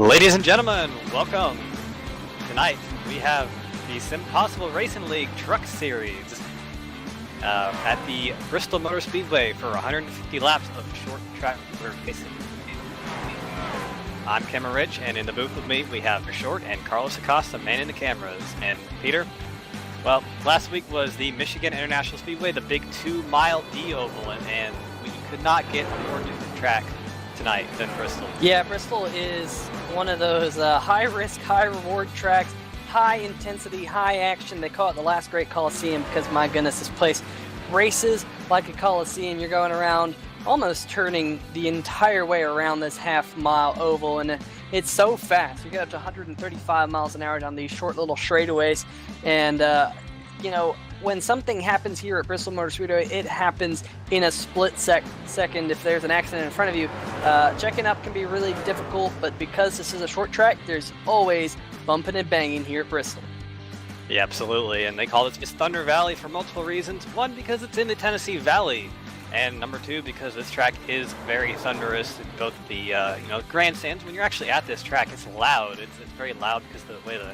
Ladies and gentlemen, welcome. Tonight we have the SimPossible Racing League Truck Series at the Bristol Motor Speedway for 150 laps of short track racing. I'm Cameron Rich, and in the booth with me we have Short and Carlos Acosta manning the cameras. And Peter, well, last week was the Michigan International Speedway, the big 2-mile D oval, and we could not get a more different track tonight than Bristol. Yeah, Bristol is one of those high-risk, high-reward tracks, high-intensity, high-action. They call it the last great Coliseum because, my goodness, this place races like a Coliseum. You're going around, almost turning the entire way around this half-mile oval, and it's so fast. You get up to 135 miles an hour down these short little straightaways, and, you know, when something happens here at Bristol Motor Speedway, it happens in a split second. If there's an accident in front of you, checking up can be really difficult, but because this is a short track, there's always bumping and banging here at Bristol. Yeah, absolutely, and they call it just Thunder Valley for multiple reasons. One, because it's in the Tennessee Valley, and number two, because this track is very thunderous. Both the grandstands, when you're actually at this track, it's loud. It's very loud because of the way the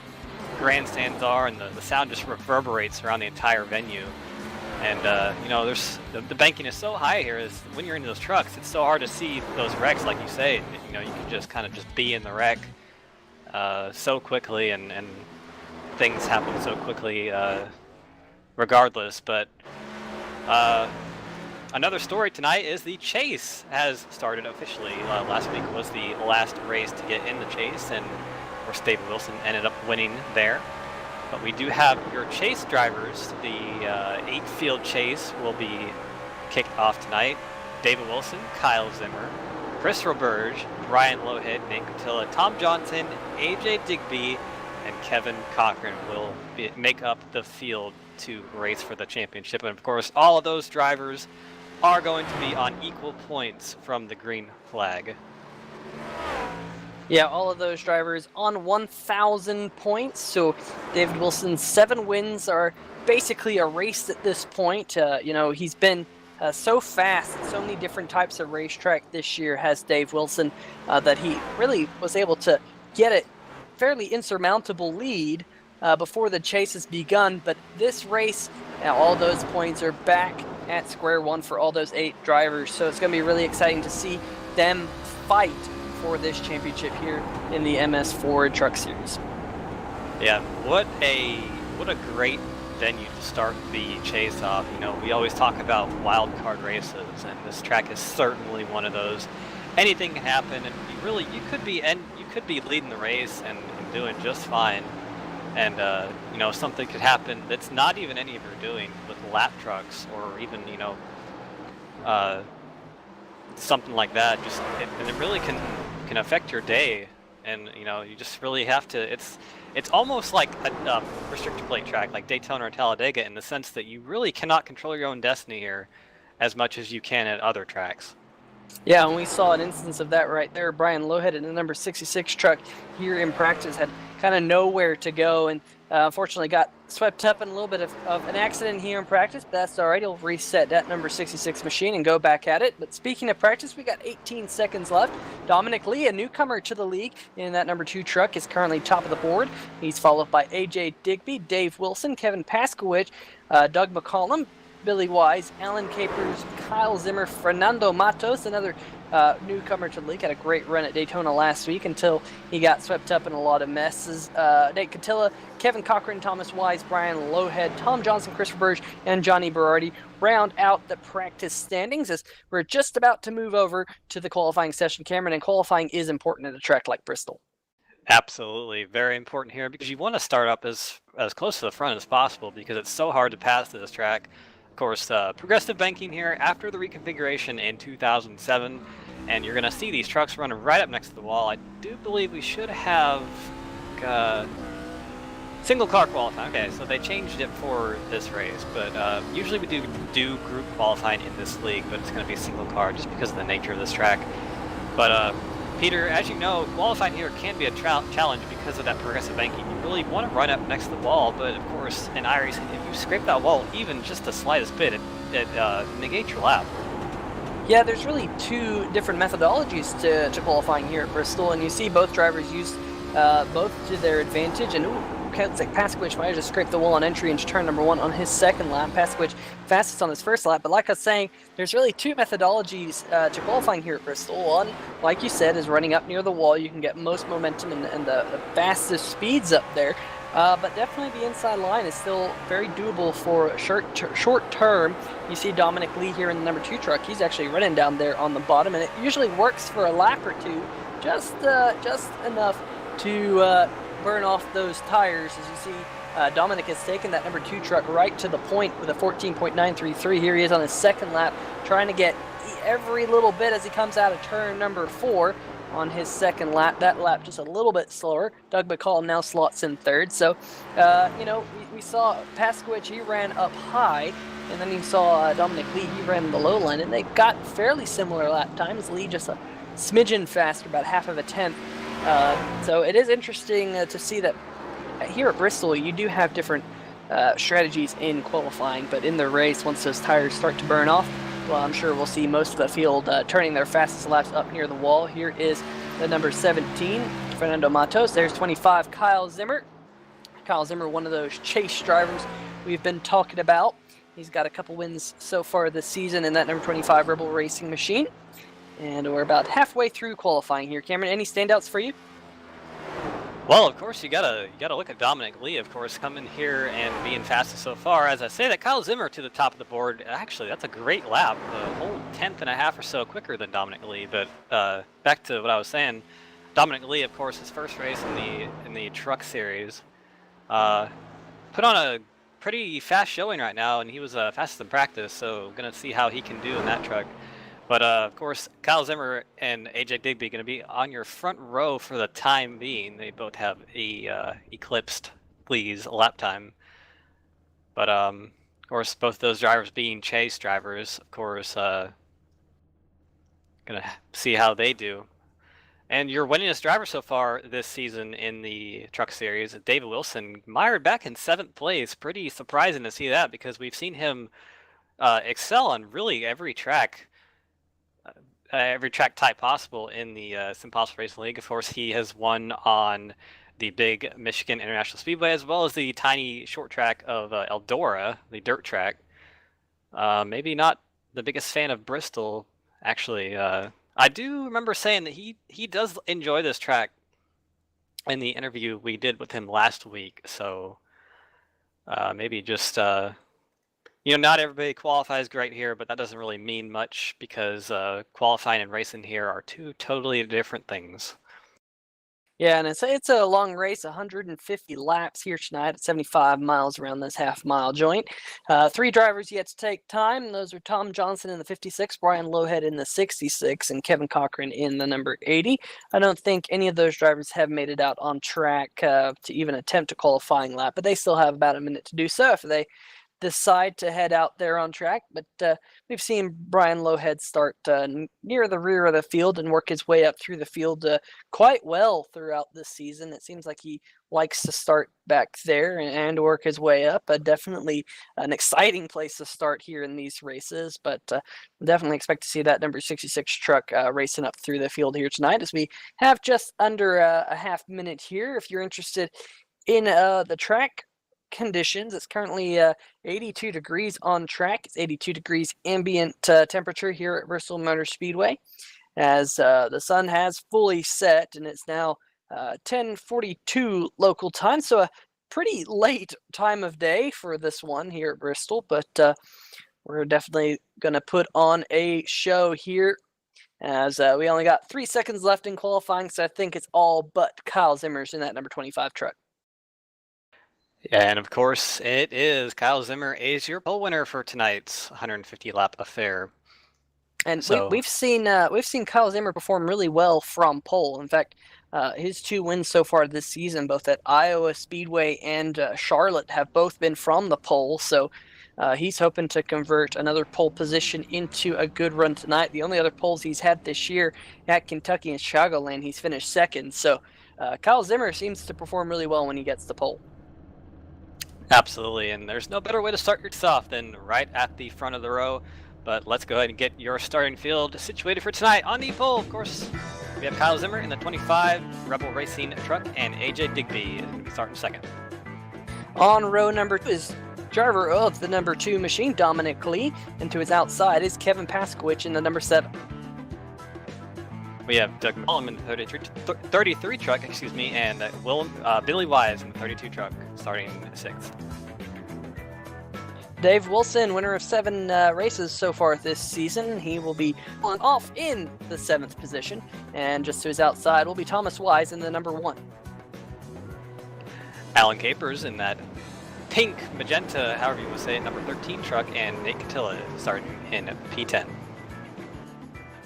grandstands are, and the sound just reverberates around the entire venue. And there's the banking is so high here. Is when you're in those trucks, it's so hard to see those wrecks, like you say. You can just kind of just be in the wreck so quickly, and things happen so quickly regardless. But another story tonight is the chase has started officially. Last week was the last race to get in the chase, and of course David Wilson ended up winning there. But we do have your chase drivers. The 8-field chase will be kicked off tonight. David Wilson, Kyle Zimmer, Chris Roberge, Brian Lowhead, Nate Cotilla, Tom Johnson, AJ Digby, and Kevin Cochran will make up the field to race for the championship. And of course, all of those drivers are going to be on equal points from the green flag. Yeah, all of those drivers on 1,000 points. So David Wilson's 7 wins are basically erased at this point. He's been so fast at so many different types of racetrack this year, has Dave Wilson, that he really was able to get a fairly insurmountable lead before the chase has begun. But this race, all those points are back at square one for all those 8 drivers. So it's going to be really exciting to see them fight for this championship here in the MS4 Truck Series. Yeah, what a great venue to start the chase off. We always talk about wild card races, and this track is certainly one of those. Anything can happen, and you could be leading the race and doing just fine, and something could happen that's not even any of your doing with lap trucks, or even something like that. And it really can affect your day, and you just really have to. It's almost like a restrictor plate track, like Daytona or Talladega, in the sense that you really cannot control your own destiny here as much as you can at other tracks. Yeah, and we saw an instance of that right there. Brian Lowhead in the number 66 truck here in practice had kind of nowhere to go, and unfortunately got swept up in a little bit of an accident here in practice, but that's all right. He'll reset that number 66 machine and go back at it. But speaking of practice, we got 18 seconds left. Dominic Lee, a newcomer to the league in that number 2 truck, is currently top of the board. He's followed by AJ Digby, Dave Wilson, Kevin Paskowicz, Doug McCollum, Billy Wise, Alan Capers, Kyle Zimmer, Fernando Matos, another newcomer to the league. Had a great run at Daytona last week until he got swept up in a lot of messes. Nate Cotilla, Kevin Cochran, Thomas Wise, Brian Lowhead, Tom Johnson, Chris Roberge, and Johnny Berardi round out the practice standings as we're just about to move over to the qualifying session, Cameron, and qualifying is important at a track like Bristol. Absolutely, very important here, because you want to start up as close to the front as possible, because it's so hard to pass this track. Of course, progressive banking here after the reconfiguration in 2007, and you're going to see these trucks running right up next to the wall. I do believe we should have single car qualifying. Okay, so they changed it for this race, but usually we do group qualifying in this league, but it's going to be single car just because of the nature of this track. But Peter, as you know, qualifying here can be a challenge because of that progressive banking. You really want to run up next to the wall, but of course, in iRacing, if you scrape that wall even just the slightest bit, it negates your lap. Yeah, there's really two different methodologies to qualifying here at Bristol, and you see both drivers use both to their advantage. And okay, looks like Pasquich might have just scraped the wall on entry into turn number 1 on his second lap. Pasquich fastest on his first lap, but like I was saying, there's really two methodologies to qualifying here at Bristol. One, like you said, is running up near the wall. You can get most momentum and the fastest speeds up there. But definitely the inside line is still very doable for short term. You see Dominic Lee here in the number 2 truck. He's actually running down there on the bottom, and it usually works for a lap or two, just enough to burn off those tires. As you see, Dominic has taken that number 2 truck right to the point with a 14.933. Here he is on his second lap, trying to get every little bit as he comes out of turn number 4. On his second lap. That lap just a little bit slower. Doug McCall now slots in third. So, we saw Pasquich, he ran up high, and then you saw Dominic Lee, he ran the low line, and they got fairly similar lap times. Lee just a smidgen faster, about half of a tenth. So it is interesting to see that here at Bristol, you do have different strategies in qualifying, but in the race, once those tires start to burn off, well, I'm sure we'll see most of the field turning their fastest laps up near the wall. Here is the number 17, Fernando Matos. There's 25, Kyle Zimmer. Kyle Zimmer, one of those chase drivers we've been talking about. He's got a couple wins so far this season in that number 25 Rebel Racing machine. And we're about halfway through qualifying here. Cameron, any standouts for you? Well, of course, you gotta look at Dominic Lee, of course, coming here and being fastest so far. As I say that, Kyle Zimmer to the top of the board, actually, that's a great lap, a whole tenth and a half or so quicker than Dominic Lee. But back to what I was saying, Dominic Lee, of course, his first race in the truck series, put on a pretty fast showing right now, and he was fastest in practice. So gonna see how he can do in that truck. But of course, Kyle Zimmer and AJ Digby going to be on your front row for the time being. They both have eclipsed Lee's lap time. But of course, both those drivers being chase drivers, of course, going to see how they do. And your winningest driver so far this season in the truck series, David Wilson, mired back in 7th place. Pretty surprising to see that, because we've seen him excel on really every track type possible in the SimPossible Racing League. Of course, he has won on the big Michigan International Speedway, as well as the tiny short track of Eldora, the dirt track. Maybe not the biggest fan of Bristol, actually. I do remember saying that he does enjoy this track in the interview we did with him last week. So maybe just not everybody qualifies great here, but that doesn't really mean much, because qualifying and racing here are two totally different things. Yeah, and it's a long race, 150 laps here tonight at 75 miles around this half-mile joint. 3 drivers yet to take time. Those are Tom Johnson in the 56, Brian Lowhead in the 66, and Kevin Cochran in the number 80. I don't think any of those drivers have made it out on track to even attempt a qualifying lap, but they still have about a minute to do so if they decide to head out there on track. But we've seen Brian Lowhead start near the rear of the field and work his way up through the field quite well throughout this season. It seems like he likes to start back there and work his way up. Definitely an exciting place to start here in these races, but definitely expect to see that number 66 truck racing up through the field here tonight, as we have just under a half minute here. If you're interested in the track conditions, it's currently 82 degrees on track. It's 82 degrees ambient temperature here at Bristol Motor Speedway, as the sun has fully set, and it's now 10:42 local time, so a pretty late time of day for this one here at Bristol, but we're definitely going to put on a show here, as we only got 3 seconds left in qualifying, so I think it's all but Kyle Zimmer's in that number 25 truck. Yeah, and of course, it is Kyle Zimmer is your pole winner for tonight's 150 lap affair. And so, we've seen Kyle Zimmer perform really well from pole. In fact, his 2 wins so far this season, both at Iowa Speedway and Charlotte, have both been from the pole. So he's hoping to convert another pole position into a good run tonight. The only other poles he's had this year at Kentucky and Chicagoland, he's finished second. So Kyle Zimmer seems to perform really well when he gets the pole. Absolutely, and there's no better way to start yourself than right at the front of the row. But let's go ahead and get your starting field situated for tonight. On the pole, of course, we have Kyle Zimmer in the 25 Rebel Racing truck, and AJ Digby is going to be starting second. On row number 2 is driver of the number 2 machine, Dominic Lee, and to his outside is Kevin Paskowicz in the number 7. We have Doug Mullum in the 33 truck, and Billy Wise in the 32 truck, starting 6th. Dave Wilson, winner of 7 races so far this season. He will be off in the 7th position, and just to his outside will be Thomas Wise in the number 1. Alan Capers in that pink, magenta, however you want to say it, number 13 truck, and Nate Catilla starting in P10.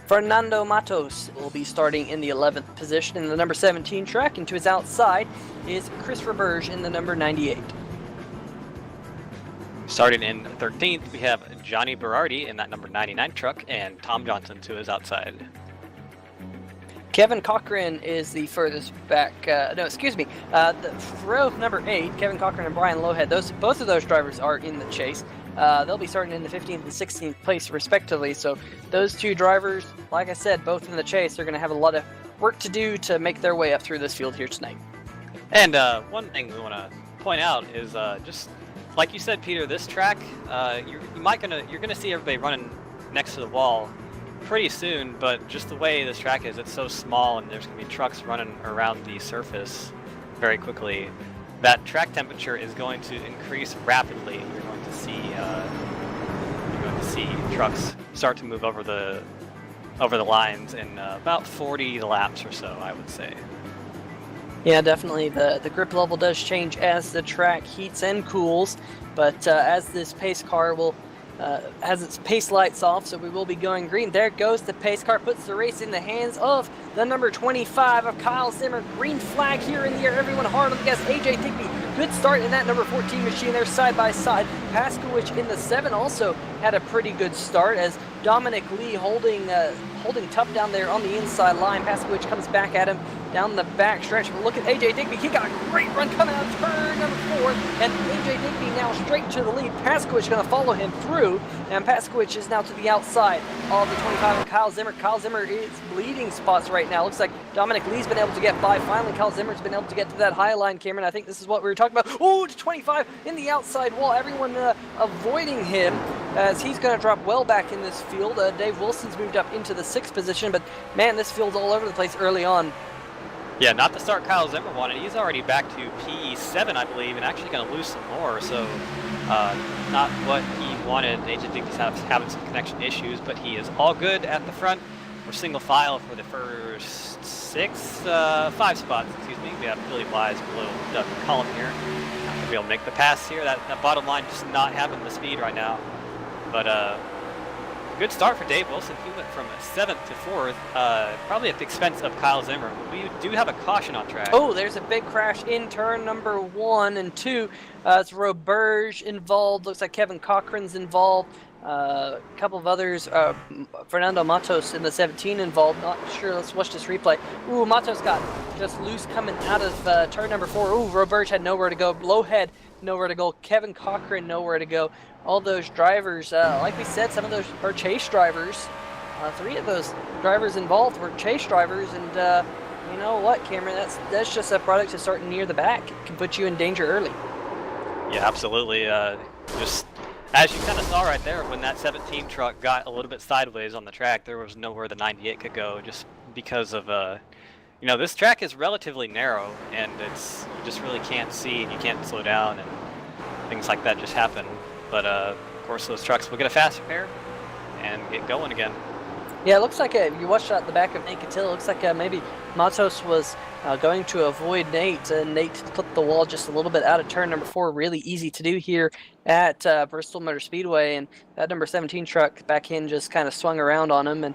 Fernando Matos will be starting in the 11th position in the number 17 truck, and to his outside is Chris Roberge in the number 98. Starting in 13th, we have Johnny Berardi in that number 99 truck, and Tom Johnson to his outside. Kevin Cochran is the furthest back. The row number 8, Kevin Cochran and Brian Lowhead. Both of those drivers are in the chase. They'll be starting in the 15th and 16th place respectively. So those 2 drivers, like I said, both in the chase, are going to have a lot of work to do to make their way up through this field here tonight. And one thing we want to point out is just like you said, Peter, this track, you're gonna see everybody running next to the wall pretty soon. But just the way this track is, it's so small, and there's gonna be trucks running around the surface very quickly. That track temperature is going to increase rapidly. You're going to see trucks start to move over the lines in about 40 laps or so, I would say. Yeah, definitely. The grip level does change as the track heats and cools, but as this pace car has its pace lights off, so we will be going green. There goes the pace car, puts the race in the hands of the number 25 of Kyle Zimmer. Green flag here in the air, everyone hard on the gas. AJ Digby, good start in that number 14 machine there side by side. Paskowicz in the 7 also had a pretty good start as Dominic Lee holding tough down there on the inside line. Paskowicz comes back at him down the back stretch. But look at AJ Digby. He got a great run coming out of turn number 4. And AJ Digby now straight to the lead. Paskowicz going to follow him through. And Paskowicz is now to the outside of the 25 of Kyle Zimmer. Kyle Zimmer is bleeding spots right now. Looks like Dominic Lee's been able to get by. Finally, Kyle Zimmer's been able to get to that high line, Cameron. I think this is what we were talking about. Oh, it's 25 in the outside wall. Everyone avoiding him as he's going to drop well back in this field. Dave Wilson's moved up into the 6th position. But, man, this field's all over the place early on. Yeah, not the start Kyle Zimmer wanted. He's already back to P7, I believe, and actually going to lose some more. So, not what he wanted. AJ Digby's having some connection issues, but he is all good at the front. We're single file for the first 5 spots. We have Billy Wise below Doug McCollum here. Not going to be able to make the pass here. That bottom line just not having the speed right now. But good start for Dave Wilson. He went from 7th to 4th, probably at the expense of Kyle Zimmer. We do have a caution on track. Oh, there's a big crash in turn number 1 and 2. It's Roberge involved. Looks like Kevin Cochran's involved. A couple of others. Fernando Matos in the 17 involved. Not sure. Let's watch this replay. Ooh, Matos got just loose coming out of turn number 4. Ooh, Roberge had nowhere to go. Lowhead nowhere to go. Kevin Cochran nowhere to go. All those drivers, like we said, some of those are chase drivers. 3 of those drivers involved were chase drivers, and you know what, Cameron? That's just a product of starting near the back. It can put you in danger early. Yeah, absolutely. Just as you kind of saw right there, when that 17 truck got a little bit sideways on the track, there was nowhere the 98 could go, just because of this track is relatively narrow, and you just really can't see, and you can't slow down, and things like that just happen. But of course, those trucks will get a fast repair and get going again. Yeah, it looks like if you watched out the back of Nate Catilla, it looks like maybe Matos was going to avoid Nate, and Nate clipped the wall just a little bit out of turn number 4. Really easy to do here at Bristol Motor Speedway, and that number 17 truck back in just kind of swung around on him, and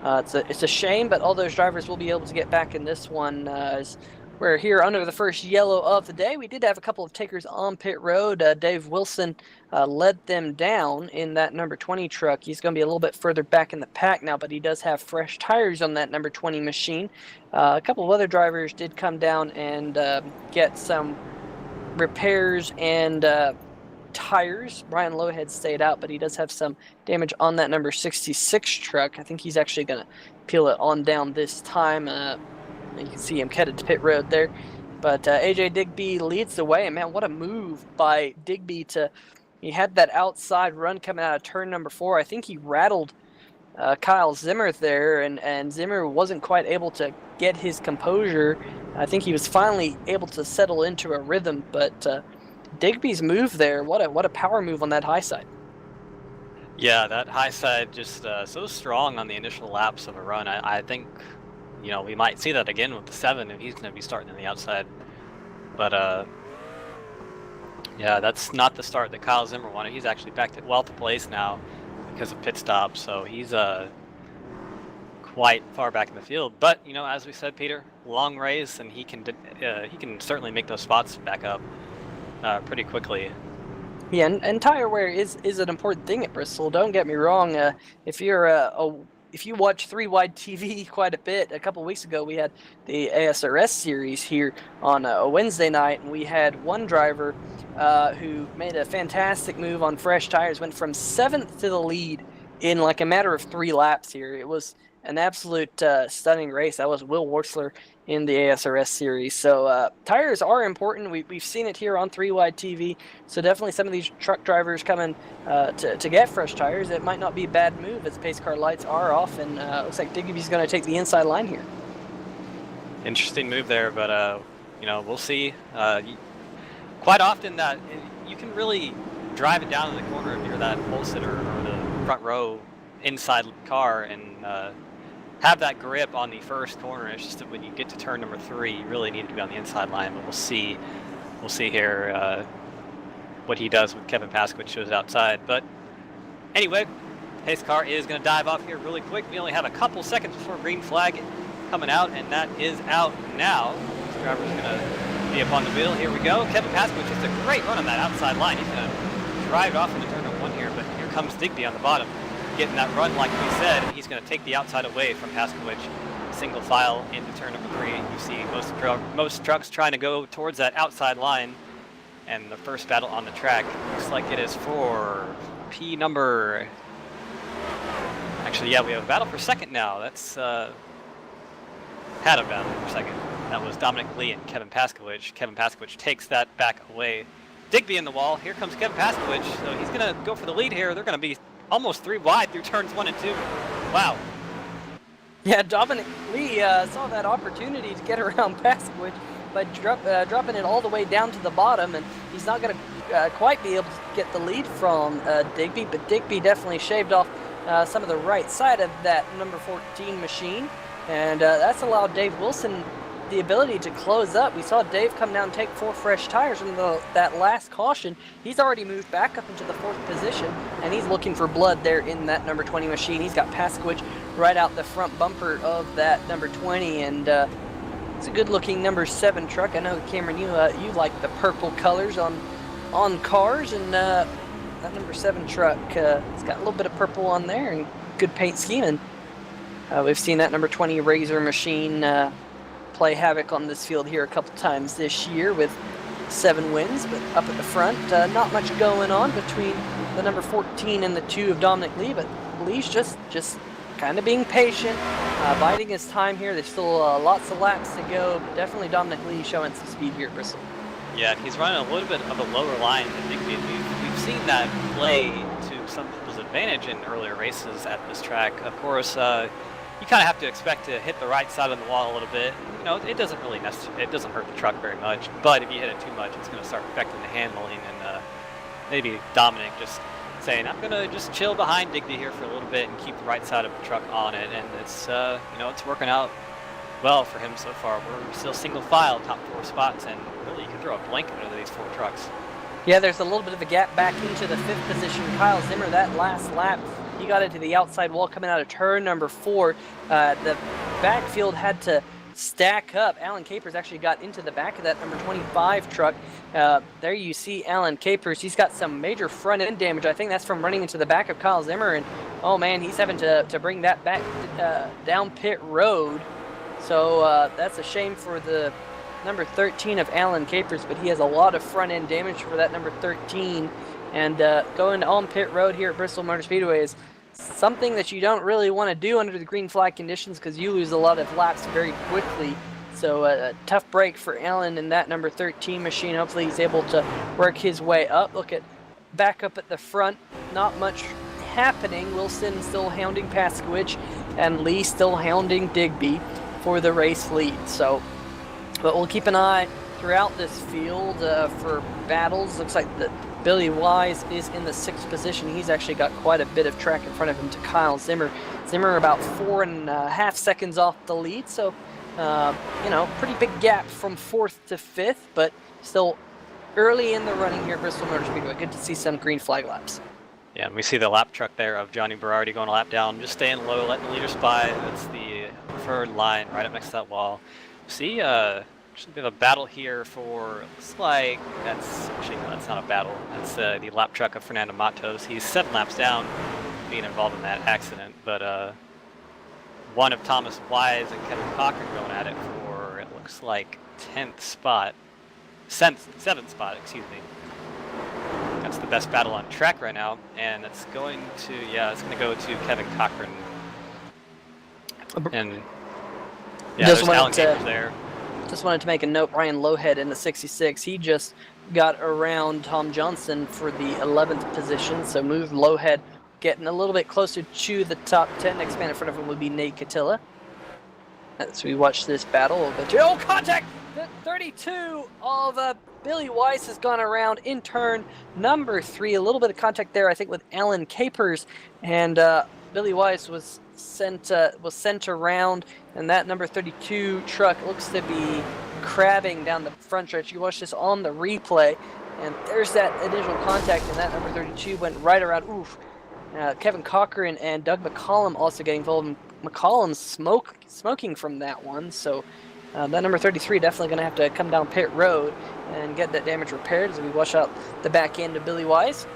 it's a shame, but all those drivers will be able to get back in this one. As we're here under the first yellow of the day. We did have a couple of takers on pit road. Dave Wilson led them down in that number 20 truck. He's going to be a little bit further back in the pack now, but he does have fresh tires on that number 20 machine. A couple of other drivers did come down and get some repairs and tires. Brian Lowhead stayed out, but he does have some damage on that number 66 truck. I think he's actually going to peel it on down this time. You can see him headed to pit road there. But AJ Digby leads the way, and man, what a move by Digby he had that outside run coming out of turn number 4. I think he rattled Kyle Zimmer there, and Zimmer wasn't quite able to get his composure. I think he was finally able to settle into a rhythm, but Digby's move there, what a power move on that high side. Yeah, that high side just so strong on the initial laps of a run. I think, we might see that again with the 7 if he's going to be starting on the outside. But yeah, that's not the start that Kyle Zimmer wanted. He's actually back to place now because of pit stop, so he's quite far back in the field. But as we said, Peter, long race, and he can certainly make those spots back up pretty quickly. Yeah, and tire wear is an important thing at Bristol. Don't get me wrong. If you watch 3 Wide TV quite a bit, a couple weeks ago we had the ASRS series here on a Wednesday night, and we had one driver who made a fantastic move on fresh tires, went from 7th to the lead in like a matter of 3 laps here. It was an absolute stunning race. That was Will Wurzler in the ASRS series. So tires are important. We've seen it here on 3 Wide TV. So definitely some of these truck drivers coming to get fresh tires. It might not be a bad move as pace car lights are off, and looks like Digby's going to take the inside line here. Interesting move there, but we'll see. Quite often that you can really drive it down in the corner if you're that pole sitter or the front row inside car and have that grip on the first corner. It's just that when you get to turn number 3, you really need to be on the inside line. But we'll see here what he does with Kevin Paskowitz shows outside. But anyway, pace car is going to dive off here really quick. We only have a couple seconds before green flag coming out, and that is out now. This driver's going to be up on the wheel. Here we go. Kevin Paskowitz just a great run on that outside line. He's going to drive off into turn number 1 here, but here comes Digby on the bottom, getting that run like we said, and he's going to take the outside away from Paskowitz. Single file into turn number 3. You see most trucks trying to go towards that outside line, and the first battle on the track looks like it is for P number. Actually, yeah, we have a battle for second now. That's had a battle for second. That was Dominic Lee and Kevin Paskowitz. Kevin Paskowitz takes that back away. Digby in the wall. Here comes Kevin Paskowitz. So he's going to go for the lead here. They're going to be almost 3 wide through turns 1 and 2. Wow. Yeah, Dominic Lee saw that opportunity to get around Paskowitz, but dropping it all the way down to the bottom, and he's not going to quite be able to get the lead from Digby, but Digby definitely shaved off some of the right side of that number 14 machine, and that's allowed Dave Wilson the ability to close up. We saw Dave come down and take 4 fresh tires from that last caution. He's already moved back up into the 4th position, and he's looking for blood there in that number 20 machine. He's got Paskowitz right out the front bumper of that number 20, and it's a good-looking number 7 truck. I know, Cameron, you like the purple colors on cars, and that number 7 truck, it's got a little bit of purple on there and good paint scheme. And we've seen that number 20 Razor machine play havoc on this field here a couple times this year with 7 wins, but up at the front, not much going on between the number 14 and the 2 of Dominic Lee, but Lee's just kind of being patient, biding his time here. There's still lots of laps to go, but definitely Dominic Lee showing some speed here at Bristol. Yeah, he's running a little bit of a lower line than Digby. We've seen that play to some people's advantage in earlier races at this track. Of course, you kind of have to expect to hit the right side of the wall a little bit. It doesn't really it doesn't hurt the truck very much, but if you hit it too much, it's going to start affecting the handling, and maybe Dominic just saying, I'm going to just chill behind Digby here for a little bit and keep the right side of the truck on it, and it's it's working out well for him so far. We're still single file, top 4 spots, and really you can throw a blanket under these 4 trucks. Yeah, there's a little bit of a gap back into the 5th position. Kyle Zimmer, that last lap, he got into the outside wall coming out of turn number 4. The backfield had to stack up. Alan Capers actually got into the back of that number 25 truck. There you see Alan Capers. He's got some major front end damage. I think that's from running into the back of Kyle Zimmer, and oh man, he's having to bring that back down pit road. So that's a shame for the number 13 of Alan Capers, but he has a lot of front end damage for that number 13. And going on pit road here at Bristol Motor Speedway is something that you don't really want to do under the green flag conditions because you lose a lot of laps very quickly. So a tough break for Allen in that number 13 machine. Hopefully he's able to work his way up. Look at back up at the front, not much happening. Wilson still hounding Paskowicz and Lee still hounding Digby for the race lead. So, but we'll keep an eye throughout this field for battles. Looks like the Billy Wise is in the 6th position. He's actually got quite a bit of track in front of him to Kyle Zimmer. Zimmer about 4.5 seconds off the lead, so pretty big gap from 4th to 5th, but still early in the running here at Bristol Motor Speedway. Good to see some green flag laps. Yeah, and we see the lap truck there of Johnny Berardi going a lap down, just staying low, letting the leaders by. That's the preferred line right up next to that wall. See, should be a battle here for, looks like, that's not a battle. That's the lap truck of Fernando Matos. He's 7 laps down, being involved in that accident, but one of Thomas Wise and Kevin Cochran going at it for, it looks like, 7th spot, excuse me. That's the best battle on track right now, and it's going to go to Kevin Cochran. And yeah, there's Alan Capers there. Just wanted to make a note, Brian Lowhead in the 66, he just got around Tom Johnson for the 11th position, so moved Lowhead, getting a little bit closer to the top 10. Next man in front of him would be Nate Catilla. As we watch this battle, contact! The 32 of Billy Weiss has gone around in turn number 3. A little bit of contact there, I think, with Alan Capers, and Billy Weiss was sent around, and that number 32 truck looks to be crabbing down the front stretch. You watch this on the replay, and there's that initial contact, and that number 32 went right around. Oof. Kevin Cochran and Doug McCollum also getting involved. McCollum smoking from that one, so that number 33 definitely going to have to come down pit road and get that damage repaired as we watch out the back end of Billy Wise.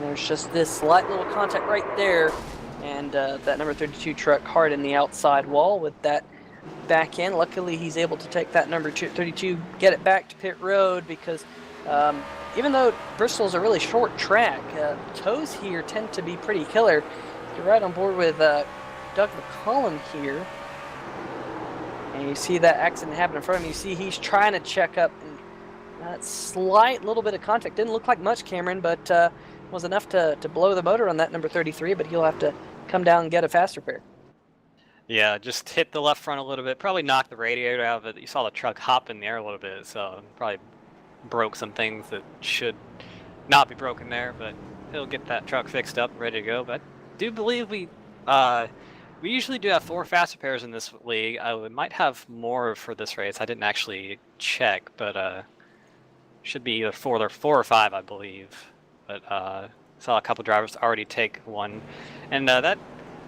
There's just this slight little contact right there, and that number 32 truck hard in the outside wall with that back end. Luckily, he's able to take that number 32, get it back to pit road, because even though Bristol's a really short track, toes here tend to be pretty killer. You're right on board with Doug McCollum here. And you see that accident happen in front of him. You see he's trying to check up, and that slight little bit of contact didn't look like much, Cameron, but was enough to blow the motor on that number 33, but he'll have to come down and get a fast repair. Yeah, just hit the left front a little bit, probably knocked the radiator out of it. You saw the truck hop in the air a little bit, so probably broke some things that should not be broken there, but he'll get that truck fixed up and ready to go. But I do believe we usually do have 4 fast repairs in this league. We might have more for this race. I didn't actually check, but should be either 4 or 5, I believe. But saw a couple drivers already take one, and that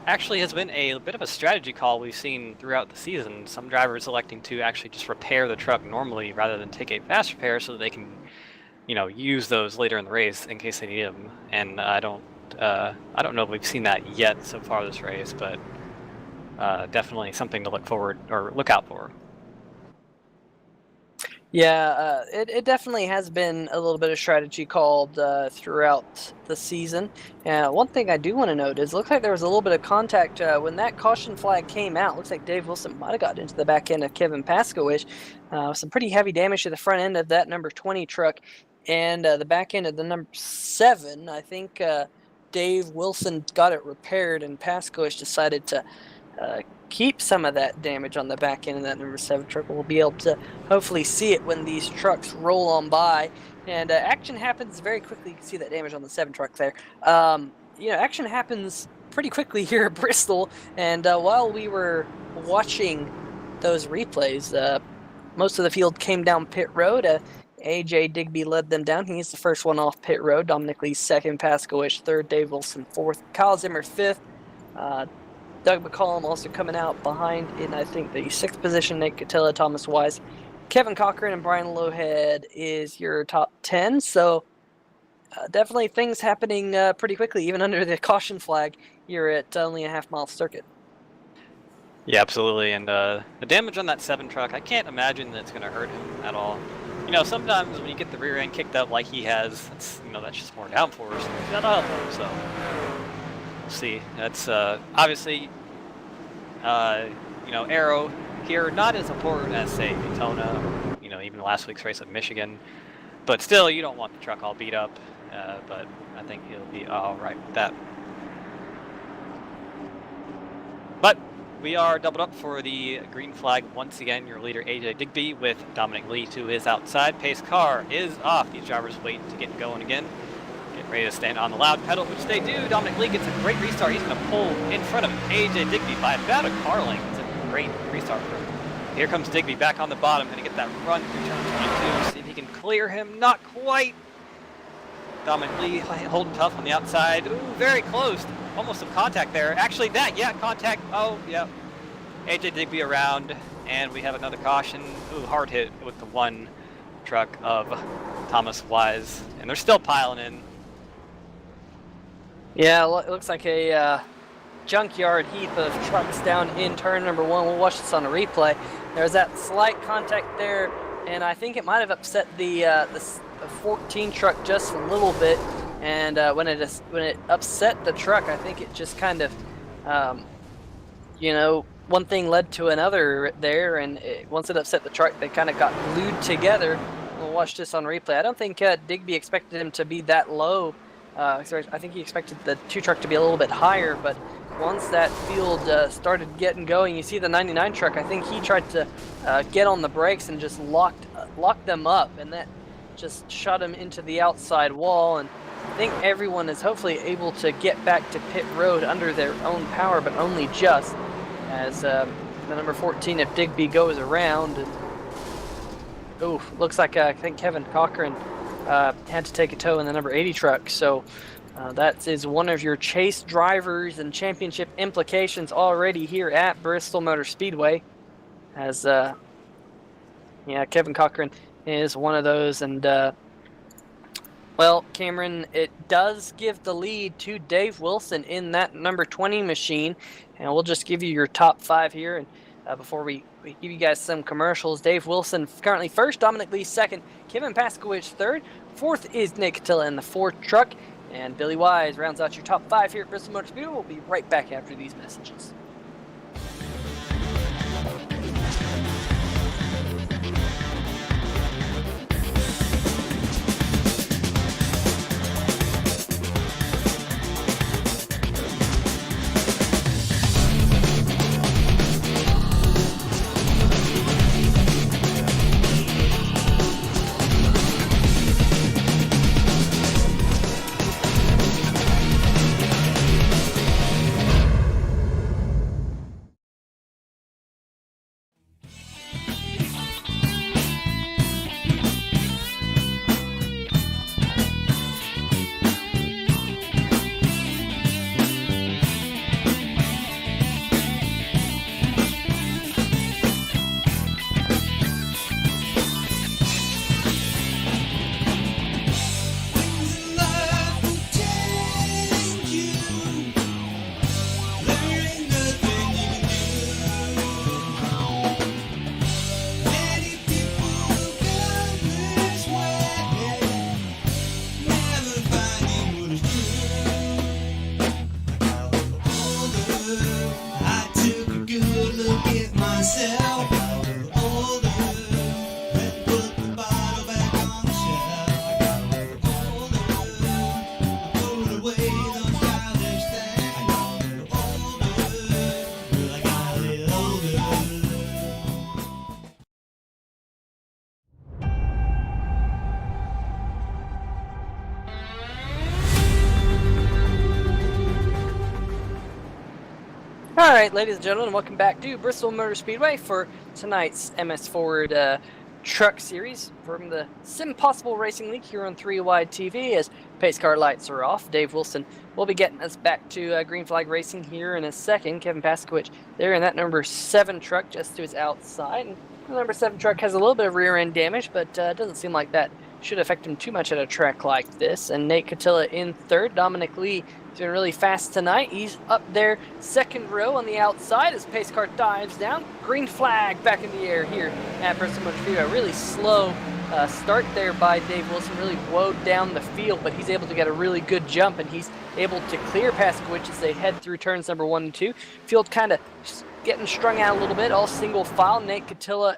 actually has been a bit of a strategy call we've seen throughout the season. Some drivers electing to actually just repair the truck normally rather than take a fast repair so that they can, use those later in the race in case they need them. And I don't know if we've seen that yet so far this race, but definitely something to look out for. Yeah, it definitely has been a little bit of strategy called throughout the season. One thing I do want to note is it looks like there was a little bit of contact when that caution flag came out. Looks like Dave Wilson might have got into the back end of Kevin Paskowicz. Some pretty heavy damage to the front end of that number 20 truck and the back end of the number 7. I think Dave Wilson got it repaired, and Paskowicz decided to keep some of that damage on the back end of that number 7 truck. We'll be able to hopefully see it when these trucks roll on by, and action happens very quickly. You can see that damage on the 7 truck there. Action happens pretty quickly here at Bristol, and while we were watching those replays, most of the field came down pit road. AJ Digby led them down. He's the first one off pit road. Dominic Lee 2nd, Paskowicz 3rd, Dave Wilson 4th, Kyle Zimmer 5th. Doug McCollum also coming out behind in, I think, the 6th position. Nate Catilla, Thomas Wise, Kevin Cochran, and Brian Lowhead is your top 10. So definitely things happening pretty quickly, even under the caution flag here at only a half-mile circuit. Yeah, absolutely. And the damage on that 7 truck, I can't imagine that it's going to hurt him at all. You know, sometimes when you get the rear end kicked up like he has, that's just more downforce. That'll help him. So we'll see. That's obviously, Aero here not as important as say Daytona. Even last week's race at Michigan. But still, you don't want the truck all beat up. But I think he'll be all right with that. But we are doubled up for the green flag once again. Your leader AJ Digby with Dominic Lee to his outside. Pace car is off. These drivers waiting to get going again. Get ready to stand on the loud pedal, which they do. Dominic Lee gets a great restart. He's going to pull in front of AJ Digby by about a car length. It's a great restart for him. Here comes Digby back on the bottom. Going to get that run through turn 22. See if he can clear him. Not quite. Dominic Lee holding tough on the outside. Ooh, very close. Almost some contact there. Actually, contact. Oh, yeah. AJ Digby around, and we have another caution. Ooh, hard hit with the one truck of Thomas Wise, and they're still piling in. Yeah, it looks like a junkyard heap of trucks down in turn number 1. We'll watch this on a replay. There's that slight contact there, and I think it might have upset the 14 truck just a little bit. And when it upset the truck, I think it just kind of, one thing led to another there, and once it upset the truck, they kind of got glued together. We'll watch this on replay. I don't think Digby expected him to be that low. I think he expected the 2 truck to be a little bit higher, but once that field started getting going, you see the 99 truck, I think he tried to get on the brakes and just locked them up, and that just shot him into the outside wall. And I think everyone is hopefully able to get back to pit road under their own power, but only just, as the number 14 of Digby goes around. And, looks like I think Kevin Cochran had to take a tow in the number 80 truck. So that is one of your chase drivers and championship implications already here at Bristol Motor Speedway. As Kevin Cochran is one of those. And well, Cameron, it does give the lead to Dave Wilson in that number 20 machine. And we'll just give you your top 5 here. And before we give you guys some commercials, Dave Wilson currently first, Dominic Lee second, Kevin Paskowicz third, fourth is Nick Catilla in the Ford truck, and Billy Wise rounds out your top 5 here at Bristol Motor Speedway. We'll be right back after these messages. All right, ladies and gentlemen, welcome back to Bristol Motor Speedway for tonight's MS Ford Truck Series from the SimPossible Racing League here on 3 Wide TV. As pace car lights are off, Dave Wilson will be getting us back to Green Flag Racing here in a second. Kevin Paskowicz there in that number 7 truck just to his outside. And the number 7 truck has a little bit of rear end damage, but doesn't seem like that should affect him too much at a track like this. And Nate Catilla in third. Dominic Lee doing really fast tonight. He's up there second row on the outside as pace car dives down. Green flag back in the air here at Bristol Motor Speedway. Really slow start there by Dave Wilson really woed down the field, but he's able to get a really good jump, and he's able to clear Paskowicz as they head through turns number 1 and 2. Field kind of getting strung out a little bit, all single file. Nate Catilla,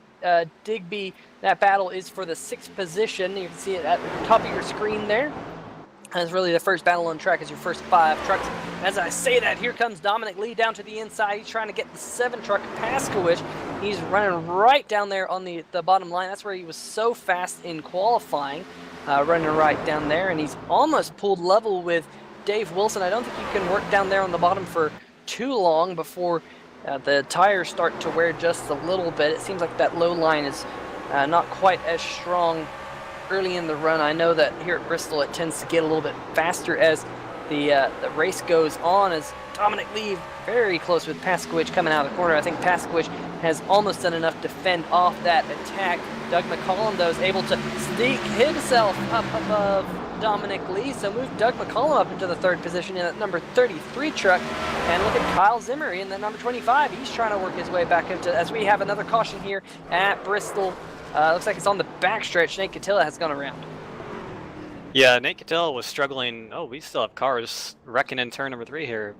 Digby, that battle is for the 6th position. You can see it at the top of your screen there. That's really the first battle on track, is your first 5 trucks. As I say that, here comes Dominic Lee down to the inside. He's trying to get the 7 truck Paskowicz. He's running right down there on the bottom line. That's where he was so fast in qualifying, running right down there. And he's almost pulled level with Dave Wilson. I don't think you can work down there on the bottom for too long before the tires start to wear just a little bit. It seems like that low line is not quite as strong early in the run. I know that here at Bristol it tends to get a little bit faster as the race goes on, as Dominic Lee very close with Paskowicz coming out of the corner. I think Paskowicz has almost done enough to fend off that attack. Doug McCollum, though, is able to sneak himself up above Dominic Lee, so move Doug McCollum up into the 3rd position in that number 33 truck. And look at Kyle Zimmery in that number 25. He's trying to work his way back into, as we have another caution here at Bristol. Looks like it's on the backstretch. Nate Catilla has gone around. Yeah, Nate Catilla was struggling. Oh, we still have cars wrecking in turn number 3 here.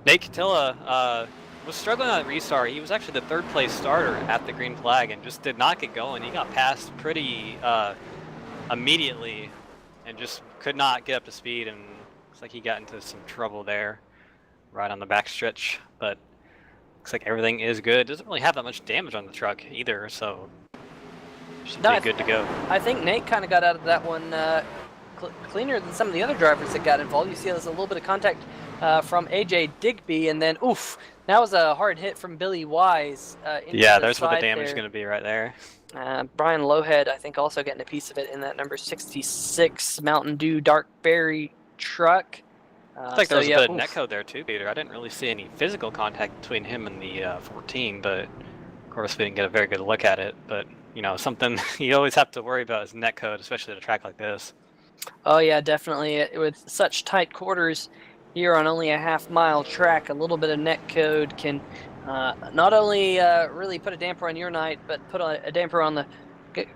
Nate Catilla was struggling on the restart. He was actually the 3rd place starter at the green flag and just did not get going. He got passed pretty immediately and just could not get up to speed, and looks like he got into some trouble there right on the backstretch. But looks like everything is good. Doesn't really have that much damage on the truck either, so should be good to go. I think Nate kind of got out of that one cleaner than some of the other drivers that got involved. You see there's a little bit of contact from AJ Digby, and then oof, that was a hard hit from Billy Wise. Yeah, there's what the damage is going to be right there. Brian Lowhead, I think, also getting a piece of it in that number 66 Mountain Dew Dark Berry truck. Looks like there was a bit of netcode there too, Peter. I didn't really see any physical contact between him and the 14, but of course we didn't get a very good look at it. But you know, something you always have to worry about is netcode, especially at a track like this. Oh yeah, definitely. With such tight quarters here on only a half-mile track, a little bit of netcode can not only really put a damper on your night, but put a damper on the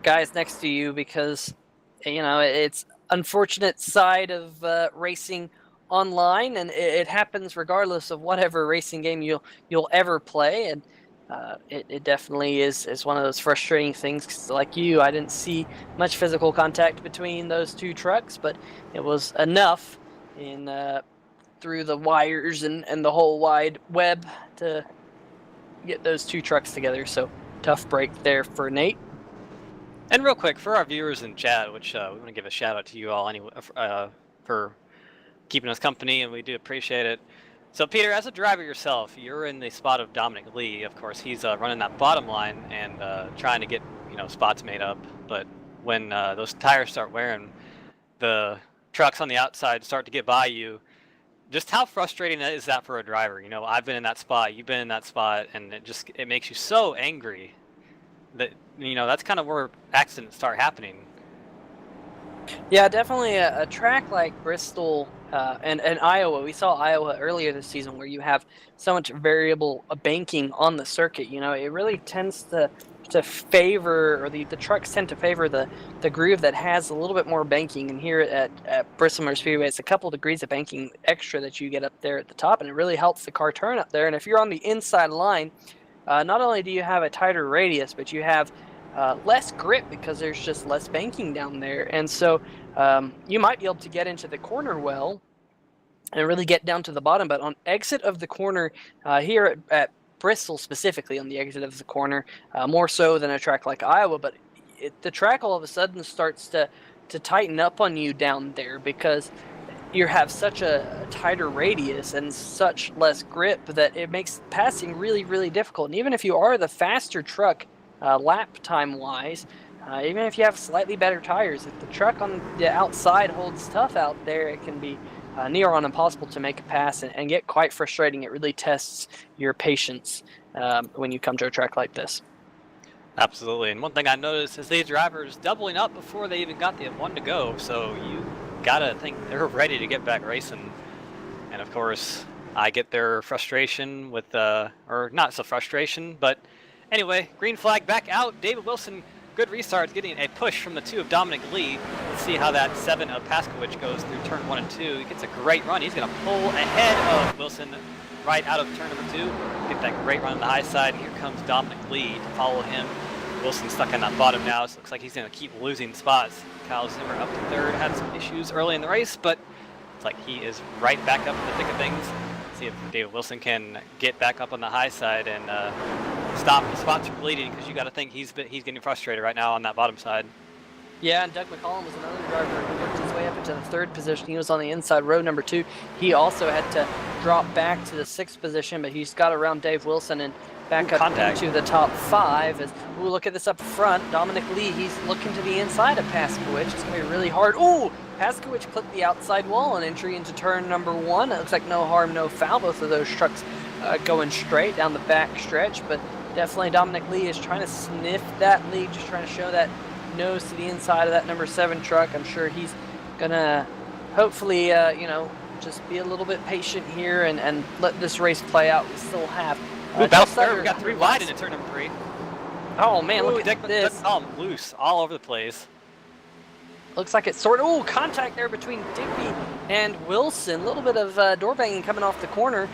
guys next to you, because you know it's unfortunate side of racing online, and it happens regardless of whatever racing game you'll ever play. And it definitely is one of those frustrating things, 'cause like you, I didn't see much physical contact between those 2 trucks, but it was enough in through the wires and the whole wide web to get those 2 trucks together. So tough break there for Nate. And real quick, for our viewers in chat, which we want to give a shout out to you all anyway for keeping us company, and we do appreciate it. So Peter, as a driver yourself, you're in the spot of Dominic Lee. Of course, he's running that bottom line and trying to get spots made up. But when those tires start wearing, the trucks on the outside start to get by you. Just how frustrating is that for a driver? You know, I've been in that spot, you've been in that spot, and it makes you so angry that that's kind of where accidents start happening. Yeah, definitely a track like Bristol and Iowa. We saw Iowa earlier this season, where you have so much variable banking on the circuit. You know, it really tends to favor, or the trucks tend to favor the groove that has a little bit more banking. And here at Bristol Motor Speedway, it's a couple degrees of banking extra that you get up there at the top, and it really helps the car turn up there. And if you're on the inside line, not only do you have a tighter radius, but you have less grip, because there's just less banking down there. And so you might be able to get into the corner well and really get down to the bottom, but on exit of the corner here at Bristol, specifically on the exit of the corner, more so than a track like Iowa, but the track all of a sudden starts to tighten up on you down there, because you have such a tighter radius and such less grip that it makes passing really, really difficult. And even if you are the faster truck lap time wise, even if you have slightly better tires, if the truck on the outside holds tough out there, it can be near on impossible to make a pass, and get quite frustrating. It really tests your patience when you come to a track like this. Absolutely. And one thing I noticed is these drivers doubling up before they even got the one to go, so you gotta think they're ready to get back racing. And of course, I get their frustration with or not so frustration, but anyway, green flag back out. David Wilson good restart, getting a push from the 2 of Dominic Lee. Let's see how that 7 of Paskowicz goes through turn 1 and 2. He gets a great run. He's going to pull ahead of Wilson right out of turn number 2. Get that great run on the high side. And here comes Dominic Lee to follow him. Wilson stuck on that bottom now, so it looks like he's going to keep losing spots. Kyle Zimmer up to 3rd, had some issues early in the race, but it's like he is right back up in the thick of things. See if David Wilson can get back up on the high side and stop the spots from bleeding, because you got to think he's getting frustrated right now on that bottom side. Yeah, and Doug McCollum was another driver who worked his way up into the 3rd position. He was on the inside row number 2. He also had to drop back to the 6th position, but he's got around Dave Wilson and back up into the top 5. As we look at this up front, Dominic Lee, he's looking to the inside of Paskowicz. It's going to be really hard. Ooh, Paskowicz clipped the outside wall on entry into turn number 1. It looks like no harm, no foul. Both of those trucks going straight down the back stretch, but definitely Dominic Lee is trying to sniff that lead, just trying to show that nose to the inside of that number 7 truck. I'm sure he's gonna hopefully just be a little bit patient here and let this race play out. We still have we got 3 wide into turn number 3. Oh man, look at this. Loose all over the place. Looks like it's sort of, ooh, contact there between Digby and Wilson. A little bit of door banging coming off the corner.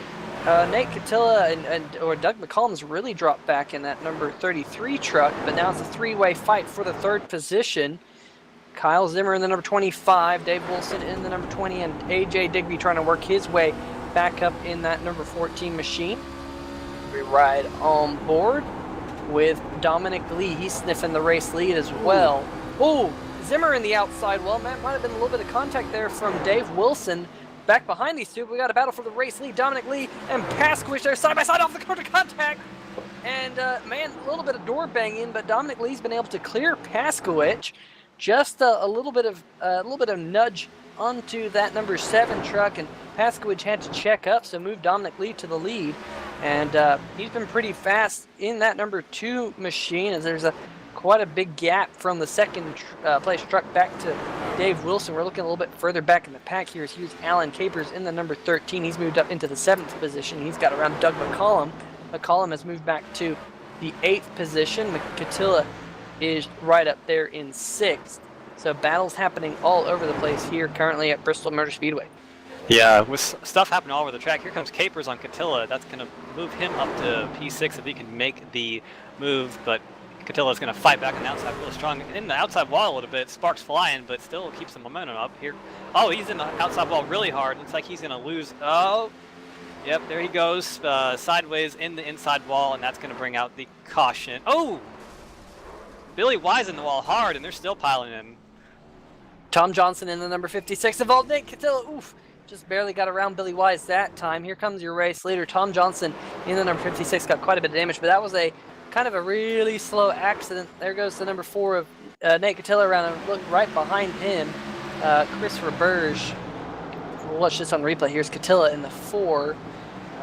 Nate Catilla or Doug McCollum's really dropped back in that number 33 truck, but now it's a 3-way fight for the 3rd position. Kyle Zimmer in the number 25, Dave Wilson in the number 20, and AJ Digby trying to work his way back up in that number 14 machine. We ride on board with Dominic Lee. He's sniffing the race lead as well. Ooh, Zimmer in the outside. Well, that might have been a little bit of contact there from Dave Wilson. Back behind these two, we got a battle for the race lead. Dominic Lee and Paskowicz there side by side off the corner contact. And man, a little bit of door banging, but Dominic Lee's been able to clear Paskowicz. Just a little bit of nudge onto that number 7 truck, and Paskowicz had to check up, so moved Dominic Lee to the lead. And he's been pretty fast in that number 2 machine, as there's quite a big gap from the 2nd place truck back to Dave Wilson. We're looking a little bit further back in the pack here. Here's Alan Capers in the number 13. He's moved up into the 7th position. He's got around Doug McCollum. McCollum has moved back to the 8th position. Catilla is right up there in 6th. So battles happening all over the place here currently at Bristol Motor Speedway. Yeah, with stuff happening all over the track. Here comes Capers on Catilla. That's going to move him up to P6 if he can make the move, but Catilla's going to fight back on the outside real strong. In the outside wall a little bit, sparks flying, but still keeps the momentum up here. Oh, he's in the outside wall really hard. Looks like he's going to lose. Oh, yep, there he goes, sideways in the inside wall, and that's going to bring out the caution. Oh, Billy Wise in the wall hard, and they're still piling in. Tom Johnson in the number 56 involved. Nate Catilla, oof, just barely got around Billy Wise that time. Here comes your race leader. Tom Johnson in the number 56 got quite a bit of damage, but that was a kind of a really slow accident. There goes the number 4 of Nate Catilla around, and look right behind him, Chris Roberge. We'll watch this on replay. Here's Catilla in the 4.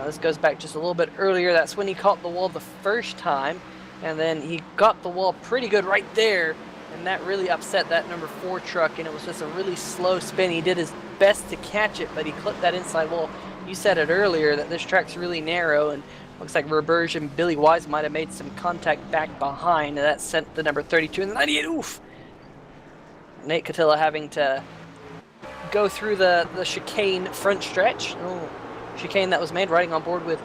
This goes back just a little bit earlier. That's when he caught the wall the first time, and then he got the wall pretty good right there, and that really upset that number 4 truck, and it was just a really slow spin. He did his best to catch it, but he clipped that inside wall. You said it earlier that this track's really narrow, and looks like Roberge and Billy Wise might have made some contact back behind, and that sent the number 32 and the 98. Oof! Nate Catilla having to go through the chicane front stretch. Oh, chicane that was made, riding on board with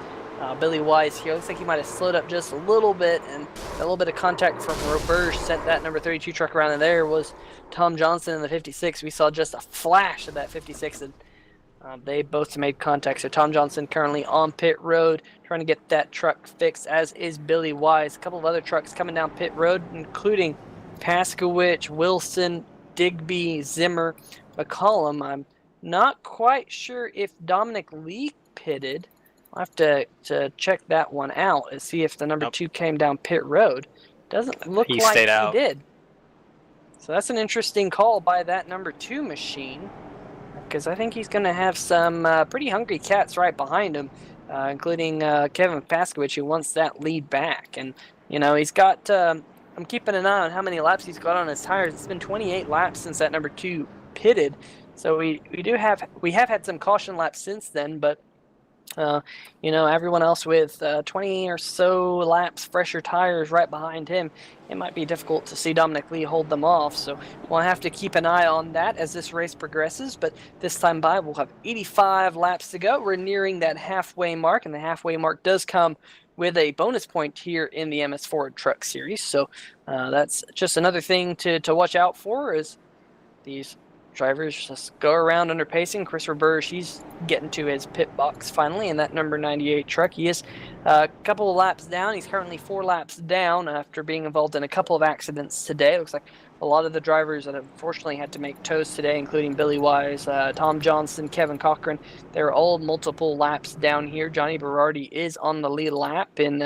Billy Wise here. Looks like he might have slowed up just a little bit, and a little bit of contact from Roberge sent that number 32 truck around, and there was Tom Johnson in the 56. We saw just a flash of that 56, and they both made contact. So Tom Johnson currently on pit road trying to get that truck fixed, as is Billy Wise. A couple of other trucks coming down pit road, including Paskowicz, Wilson, Digby, Zimmer, McCollum. I'm not quite sure if Dominic Lee pitted. I'll have to check that one out and see if the number 2 came down pit road. Doesn't look like he did. So that's an interesting call by that number 2 machine, because I think he's going to have some pretty hungry cats right behind him, including Kevin Paskowicz, who wants that lead back. And, you know, he's got, I'm keeping an eye on how many laps he's got on his tires. It's been 28 laps since that number 2 pitted. So we have had some caution laps since then, but Everyone else with 20 or so laps fresher tires right behind him, it might be difficult to see Dominic Lee hold them off. So we'll have to keep an eye on that as this race progresses. But this time by, we'll have 85 laps to go. We're nearing that halfway mark, and the halfway mark does come with a bonus point here in the MS Ford Truck Series. So that's just another thing to watch out for is these drivers just go around under pacing. Chris Roberge, he's getting to his pit box finally in that number 98 truck. He is a couple of laps down. He's currently 4 laps down after being involved in a couple of accidents today. It looks like a lot of the drivers that unfortunately had to make tows today, including Billy Wise, Tom Johnson, Kevin Cochran, they're all multiple laps down here. Johnny Berardi is on the lead lap in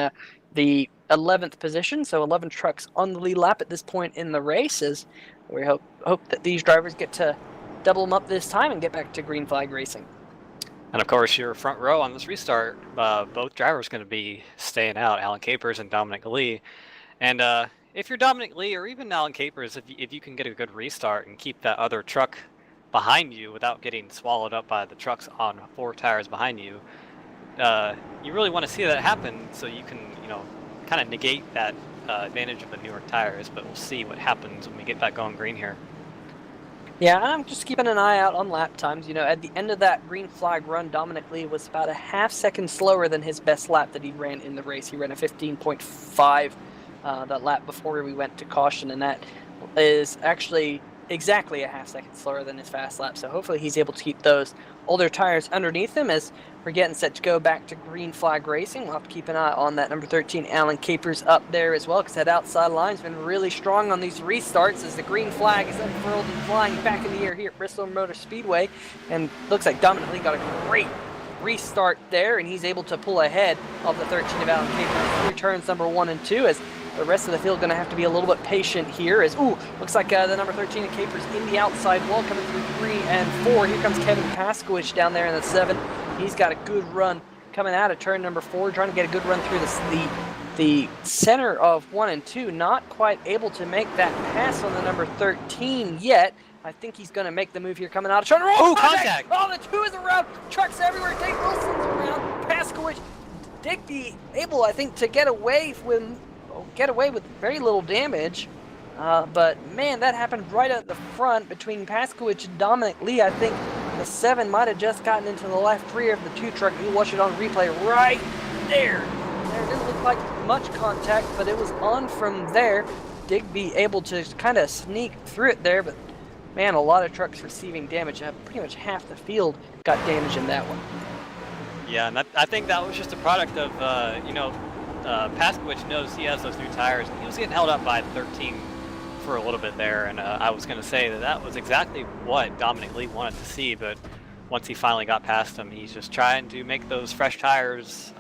the 11th position, so 11 trucks on the lead lap at this point in the race. As we hope that these drivers get to double them up this time and get back to green flag racing. And of course, your front row on this restart, both drivers going to be staying out, Alan Capers and Dominic Lee. And if you're Dominic Lee or even Alan Capers, if you can get a good restart and keep that other truck behind you without getting swallowed up by the trucks on 4 tires behind you, you really want to see that happen so you can, kind of negate that advantage of the newer tires. But we'll see what happens when we get back going green here. Yeah, I'm just keeping an eye out on lap times. At the end of that green flag run, Dominic Lee was about a half second slower than his best lap that he ran in the race. He ran a 15.5 that lap before we went to caution, and that is actually exactly a half second slower than his fast lap. So hopefully he's able to keep those older tires underneath him as we're getting set to go back to green flag racing. We'll have to keep an eye on that number 13 Alan Capers up there as well, because that outside line's been really strong on these restarts as the green flag is unfurled and flying back in the air here at Bristol Motor Speedway. And looks like Dominic Lee got a great restart there, and he's able to pull ahead of the 13 of Alan Capers through turns number 1 and 2 as the rest of the field going to have to be a little bit patient here as, looks like the number 13 of Capers in the outside wall coming through 3 and 4. Here comes Kevin Paskowicz down there in the 7. He's got a good run coming out of turn number 4, trying to get a good run through the center of 1 and 2. Not quite able to make that pass on the number 13 yet. I think he's going to make the move here coming out of turn. Contact! Oh, the 2 is around. Trucks everywhere. Dave Wilson's around. Paskowicz, Digby able, I think, to get away with very little damage. But man, that happened right at the front between Paskowicz and Dominic Lee. I think the 7 might have just gotten into the left rear of the 2 truck. You watch it on replay right there. There didn't look like much contact, but it was on from there. Digby able to kind of sneak through it there, but man, a lot of trucks receiving damage. Pretty much half the field got damage in that one. Yeah, and I think that was just a product of, Paskowicz knows he has those new tires. He was getting held up by 13 for a little bit there, and I was going to say that was exactly what Dominic Lee wanted to see, but once he finally got past him, he's just trying to make those fresh tires,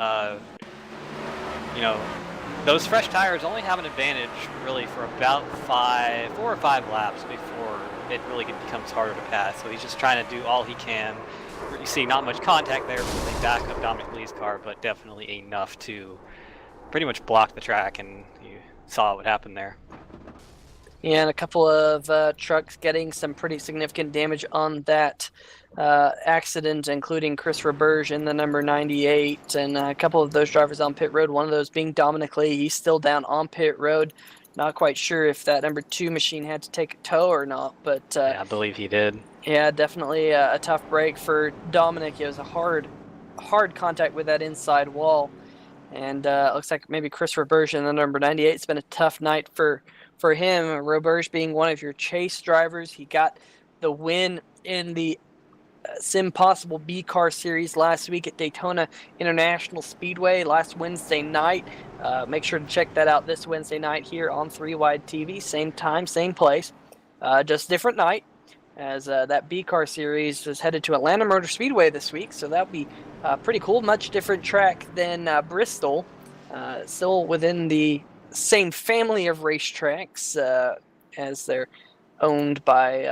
those fresh tires only have an advantage really for about 4 or 5 laps before it really becomes harder to pass. So he's just trying to do all he can. You see not much contact there from the back of Dominic Lee's car, but definitely enough to pretty much block the track, and you saw what happened there. Yeah, and a couple of trucks getting some pretty significant damage on that accident, including Chris Roberge in the number 98, and a couple of those drivers on pit road, one of those being Dominic Lee. He's still down on pit road. Not quite sure if that number 2 machine had to take a tow or not, but yeah, I believe he did. Yeah, definitely a tough break for Dominic. It was a hard contact with that inside wall. And looks like maybe Chris Roberge in the number 98. It's been a tough night for him. Roberge being one of your chase drivers. He got the win in the SimPossible B-Car Series last week at Daytona International Speedway last Wednesday night. Make sure to check that out this Wednesday night here on 3 Wide TV. Same time, same place. Just different night, as that B-Car Series is headed to Atlanta Motor Speedway this week, so that'll be pretty cool. Much different track than Bristol. Still within the same family of racetracks, as they're owned by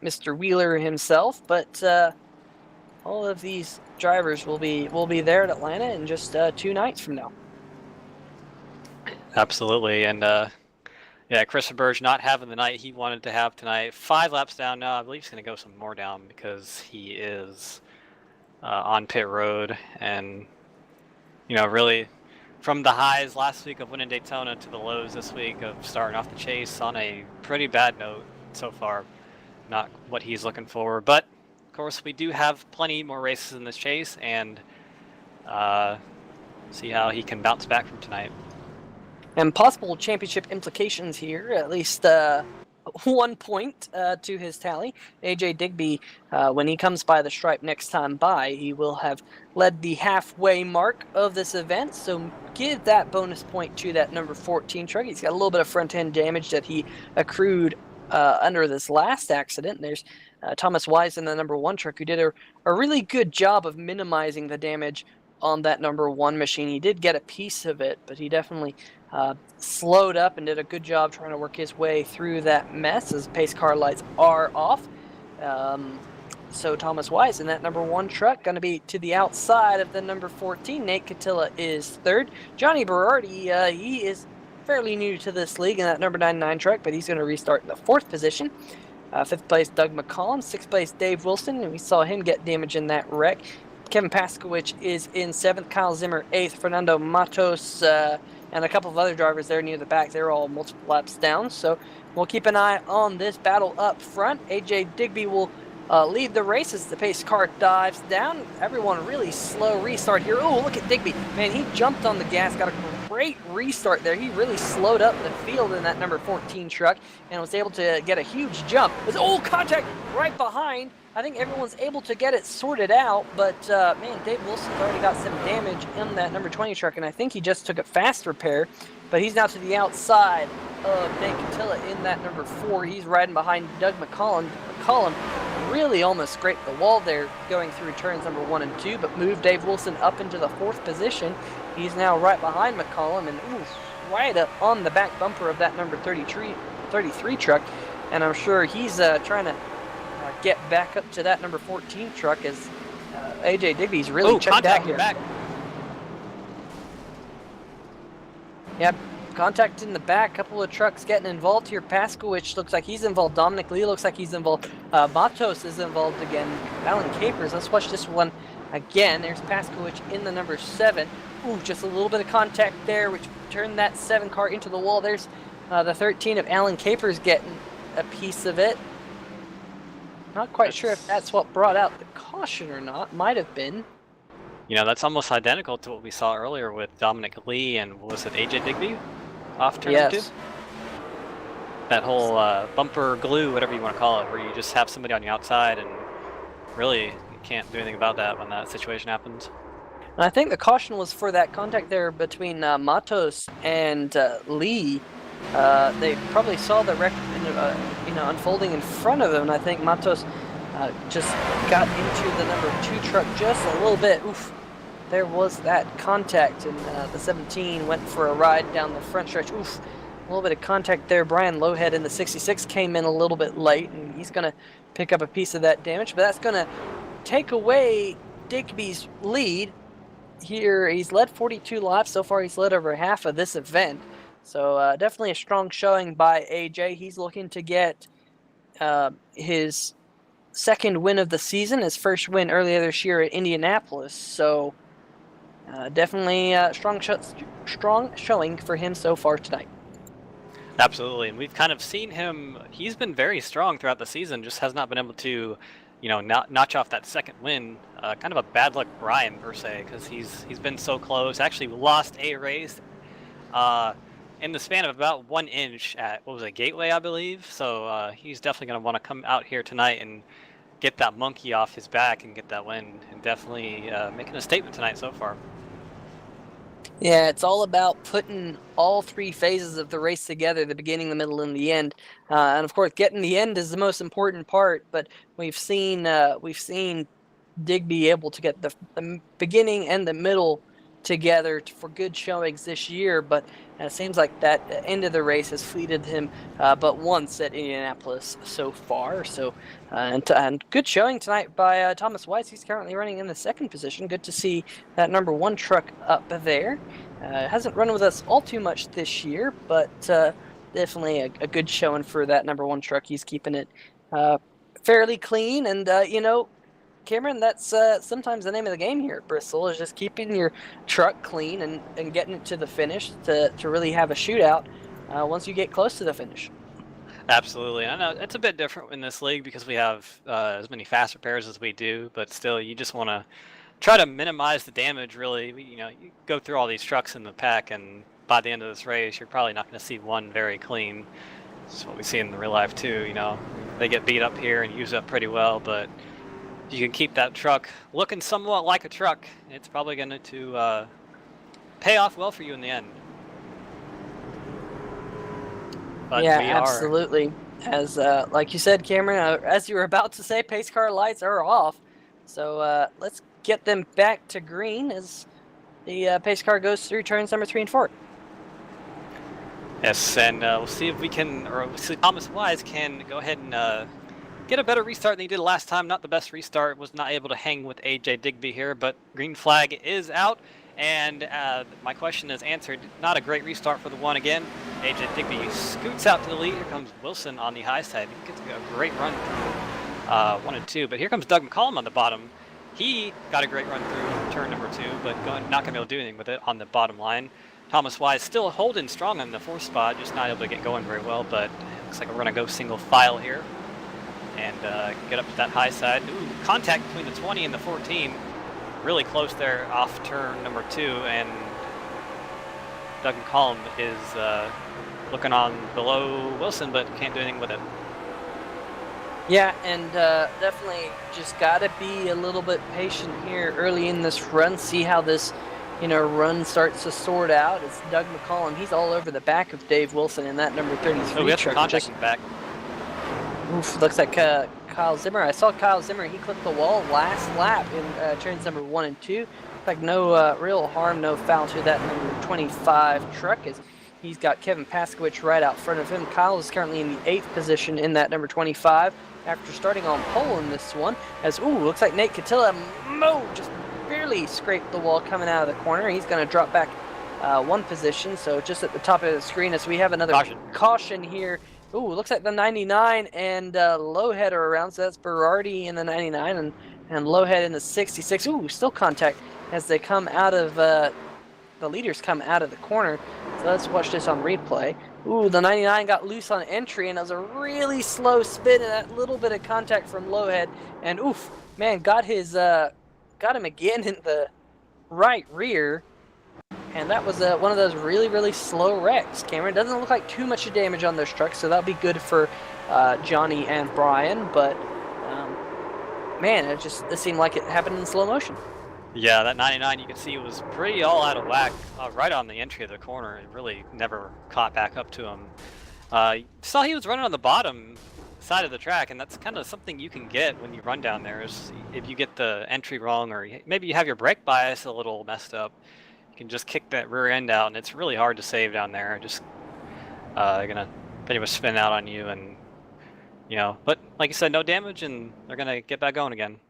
Mr. Wheeler himself, but all of these drivers will be there at Atlanta in just 2 nights from now. Absolutely, and yeah, Chris Roberge not having the night he wanted to have tonight. 5 laps down now. I believe he's going to go some more down because he is on pit road, and really from the highs last week of winning Daytona to the lows this week of starting off the chase on a pretty bad note so far. Not what he's looking for, but of course we do have plenty more races in this chase, and see how he can bounce back from tonight. And possible championship implications here, at least 1 point to his tally. AJ Digby, when he comes by the stripe next time by, he will have led the halfway mark of this event, so give that bonus point to that number 14 truck. He's got a little bit of front end damage that he accrued under this last accident. There's Thomas Wise in the number 1 truck, who did a really good job of minimizing the damage on that number 1 machine. He did get a piece of it, but he definitely slowed up and did a good job trying to work his way through that mess as pace car lights are off. So Thomas Wise in that number 1 truck, going to be to the outside of the number 14. Nate Catilla is 3rd. Johnny Berardi, he is fairly new to this league in that number 99 truck, but he's going to restart in the 4th position. 5th place, Doug McCollum. 6th place, Dave Wilson, and we saw him get damage in that wreck. Kevin Paskowicz is in 7th. Kyle Zimmer 8th. Fernando Matos and a couple of other drivers there near the back. They're all multiple laps down, so we'll keep an eye on this battle up front. AJ Digby will lead the race as the pace car dives down. Everyone really slow restart here. Oh, look at Digby. Man, he jumped on the gas, got a great restart there. He really slowed up the field in that number 14 truck and was able to get a huge jump. There's contact right behind. I think everyone's able to get it sorted out, but man, Dave Wilson's already got some damage in that number 20 truck, and I think he just took a fast repair, but he's now to the outside of Nate Catilla in that number 4. He's riding behind Doug McCollum. McCollum really almost scraped the wall there going through turns number 1 and 2, but moved Dave Wilson up into the 4th position. He's now right behind McCollum and right up on the back bumper of that number 33 truck, and I'm sure he's trying to get back up to that number 14 truck as AJ Digby's really checked out here. Back. Yep, contact in the back. Couple of trucks getting involved here. Paskowicz looks like he's involved. Dominic Lee looks like he's involved. Matos is involved again. Alan Capers. Let's watch this one again. There's Paskowicz in the number 7. Just a little bit of contact there, which turned that 7 car into the wall. There's the 13 of Alan Capers getting a piece of it. Not quite sure if that's what brought out the caution or not. Might have been. That's almost identical to what we saw earlier with Dominic Lee and, was it AJ Digby off turn 2? That whole bumper glue, whatever you want to call it, where you just have somebody on the outside and really you can't do anything about that when that situation happens. And I think the caution was for that contact there between Matos and Lee. They probably saw the wreck unfolding in front of them, and I think Matos just got into the number 2 truck just a little bit. There was that contact, and the 17 went for a ride down the front stretch. A little bit of contact there. Brian Lowhead in the 66 came in a little bit late, and he's going to pick up a piece of that damage, but that's going to take away Digby's lead here. He's led 42 laps. So far, he's led over half of this event. So definitely a strong showing by AJ. He's looking to get his 2nd win of the season, his 1st win earlier this year at Indianapolis. So definitely strong showing for him so far tonight. Absolutely, and we've kind of seen him. He's been very strong throughout the season, just has not been able to, notch off that 2nd win. Kind of a bad luck Brian per se, because he's been so close. Actually lost a race in the span of about 1 inch at, Gateway, I believe. So he's definitely going to want to come out here tonight and get that monkey off his back and get that win, and definitely making a statement tonight so far. Yeah, it's all about putting all 3 phases of the race together, the beginning, the middle, and the end. And of course, getting the end is the most important part, but we've seen Digby able to get the beginning and the middle together for good showings this year, but it seems like that end of the race has fleeted him but once at Indianapolis so far. So and good showing tonight by Thomas Weiss. He's currently running in the 2nd position. Good to see that number 1 truck up there. Hasn't run with us all too much this year, but definitely a good showing for that number 1 truck. He's keeping it fairly clean, and Cameron, that's sometimes the name of the game here at Bristol, is just keeping your truck clean and getting it to the finish to really have a shootout once you get close to the finish. Absolutely. I know it's a bit different in this league because we have as many fast repairs as we do, but still, you just want to try to minimize the damage. Really, you go through all these trucks in the pack, and by the end of this race, you're probably not going to see one very clean. That's what we see in the real life too. They get beat up here and use up pretty well, but if you can keep that truck looking somewhat like a truck, it's probably going to pay off well for you in the end. But yeah, we absolutely. As like you said, Cameron, as you were about to say, pace car lights are off. So let's get them back to green as the pace car goes through turns number 3 and 4. Yes, and we'll see if we can, or we'll see if Thomas Wise can go ahead and get a better restart than he did last time. Not the best restart, was not able to hang with AJ Digby here, but green flag is out. And my question is answered. Not a great restart for the one again. AJ Digby scoots out to the lead. Here comes Wilson on the high side. He gets a great run through 1 and 2. But here comes Doug McCollum on the bottom. He got a great run through turn number 2, but not going to be able to do anything with it on the bottom line. Thomas Wise still holding strong in the 4th spot, just not able to get going very well. But it looks like we're going to go single file here and get up to that high side. Ooh, contact between the 20 and the 14. Really close there off turn number 2, and Doug McCollum is looking on below Wilson, but can't do anything with it. Yeah, and definitely just got to be a little bit patient here early in this run, see how this run starts to sort out. It's Doug McCollum. He's all over the back of Dave Wilson in that number 33 Oh, we have truck. contact in the back. Oof, looks like Kyle Zimmer. I saw Kyle Zimmer. He clipped the wall last lap in turns number 1 and 2. Like no real harm, no foul to that number 25 truck. As he's got Kevin Paskowicz right out front of him. Kyle is currently in the 8th position in that number 25 after starting on pole in this one. As looks like Nate Catilla just barely scraped the wall coming out of the corner. He's going to drop back 1 position. So just at the top of the screen as we have another caution here. Ooh, looks like the 99 and Lowhead are around, so that's Berardi in the 99 and Lowhead in the 66. Ooh, still contact as they come out of, the leaders come out of the corner. So let's watch this on replay. Ooh, the 99 got loose on entry, and it was a really slow spin and that little bit of contact from Lowhead. And oof, man, got him again in the right rear. And that was one of those really, really slow wrecks. Cameron, doesn't look like too much damage on those trucks, so that'll be good for Johnny and Brian. But, man, it seemed like it happened in slow motion. Yeah, that 99 you can see was pretty all out of whack right on the entry of the corner. It really never caught back up to him. Saw he was running on the bottom side of the track, and that's kind of something you can get when you run down there. Is if you get the entry wrong, or maybe you have your brake bias a little messed up, you can just kick that rear end out, and it's really hard to save down there. Just they're gonna pretty much spin out on you, and but like you said, no damage, and they're gonna get back going again.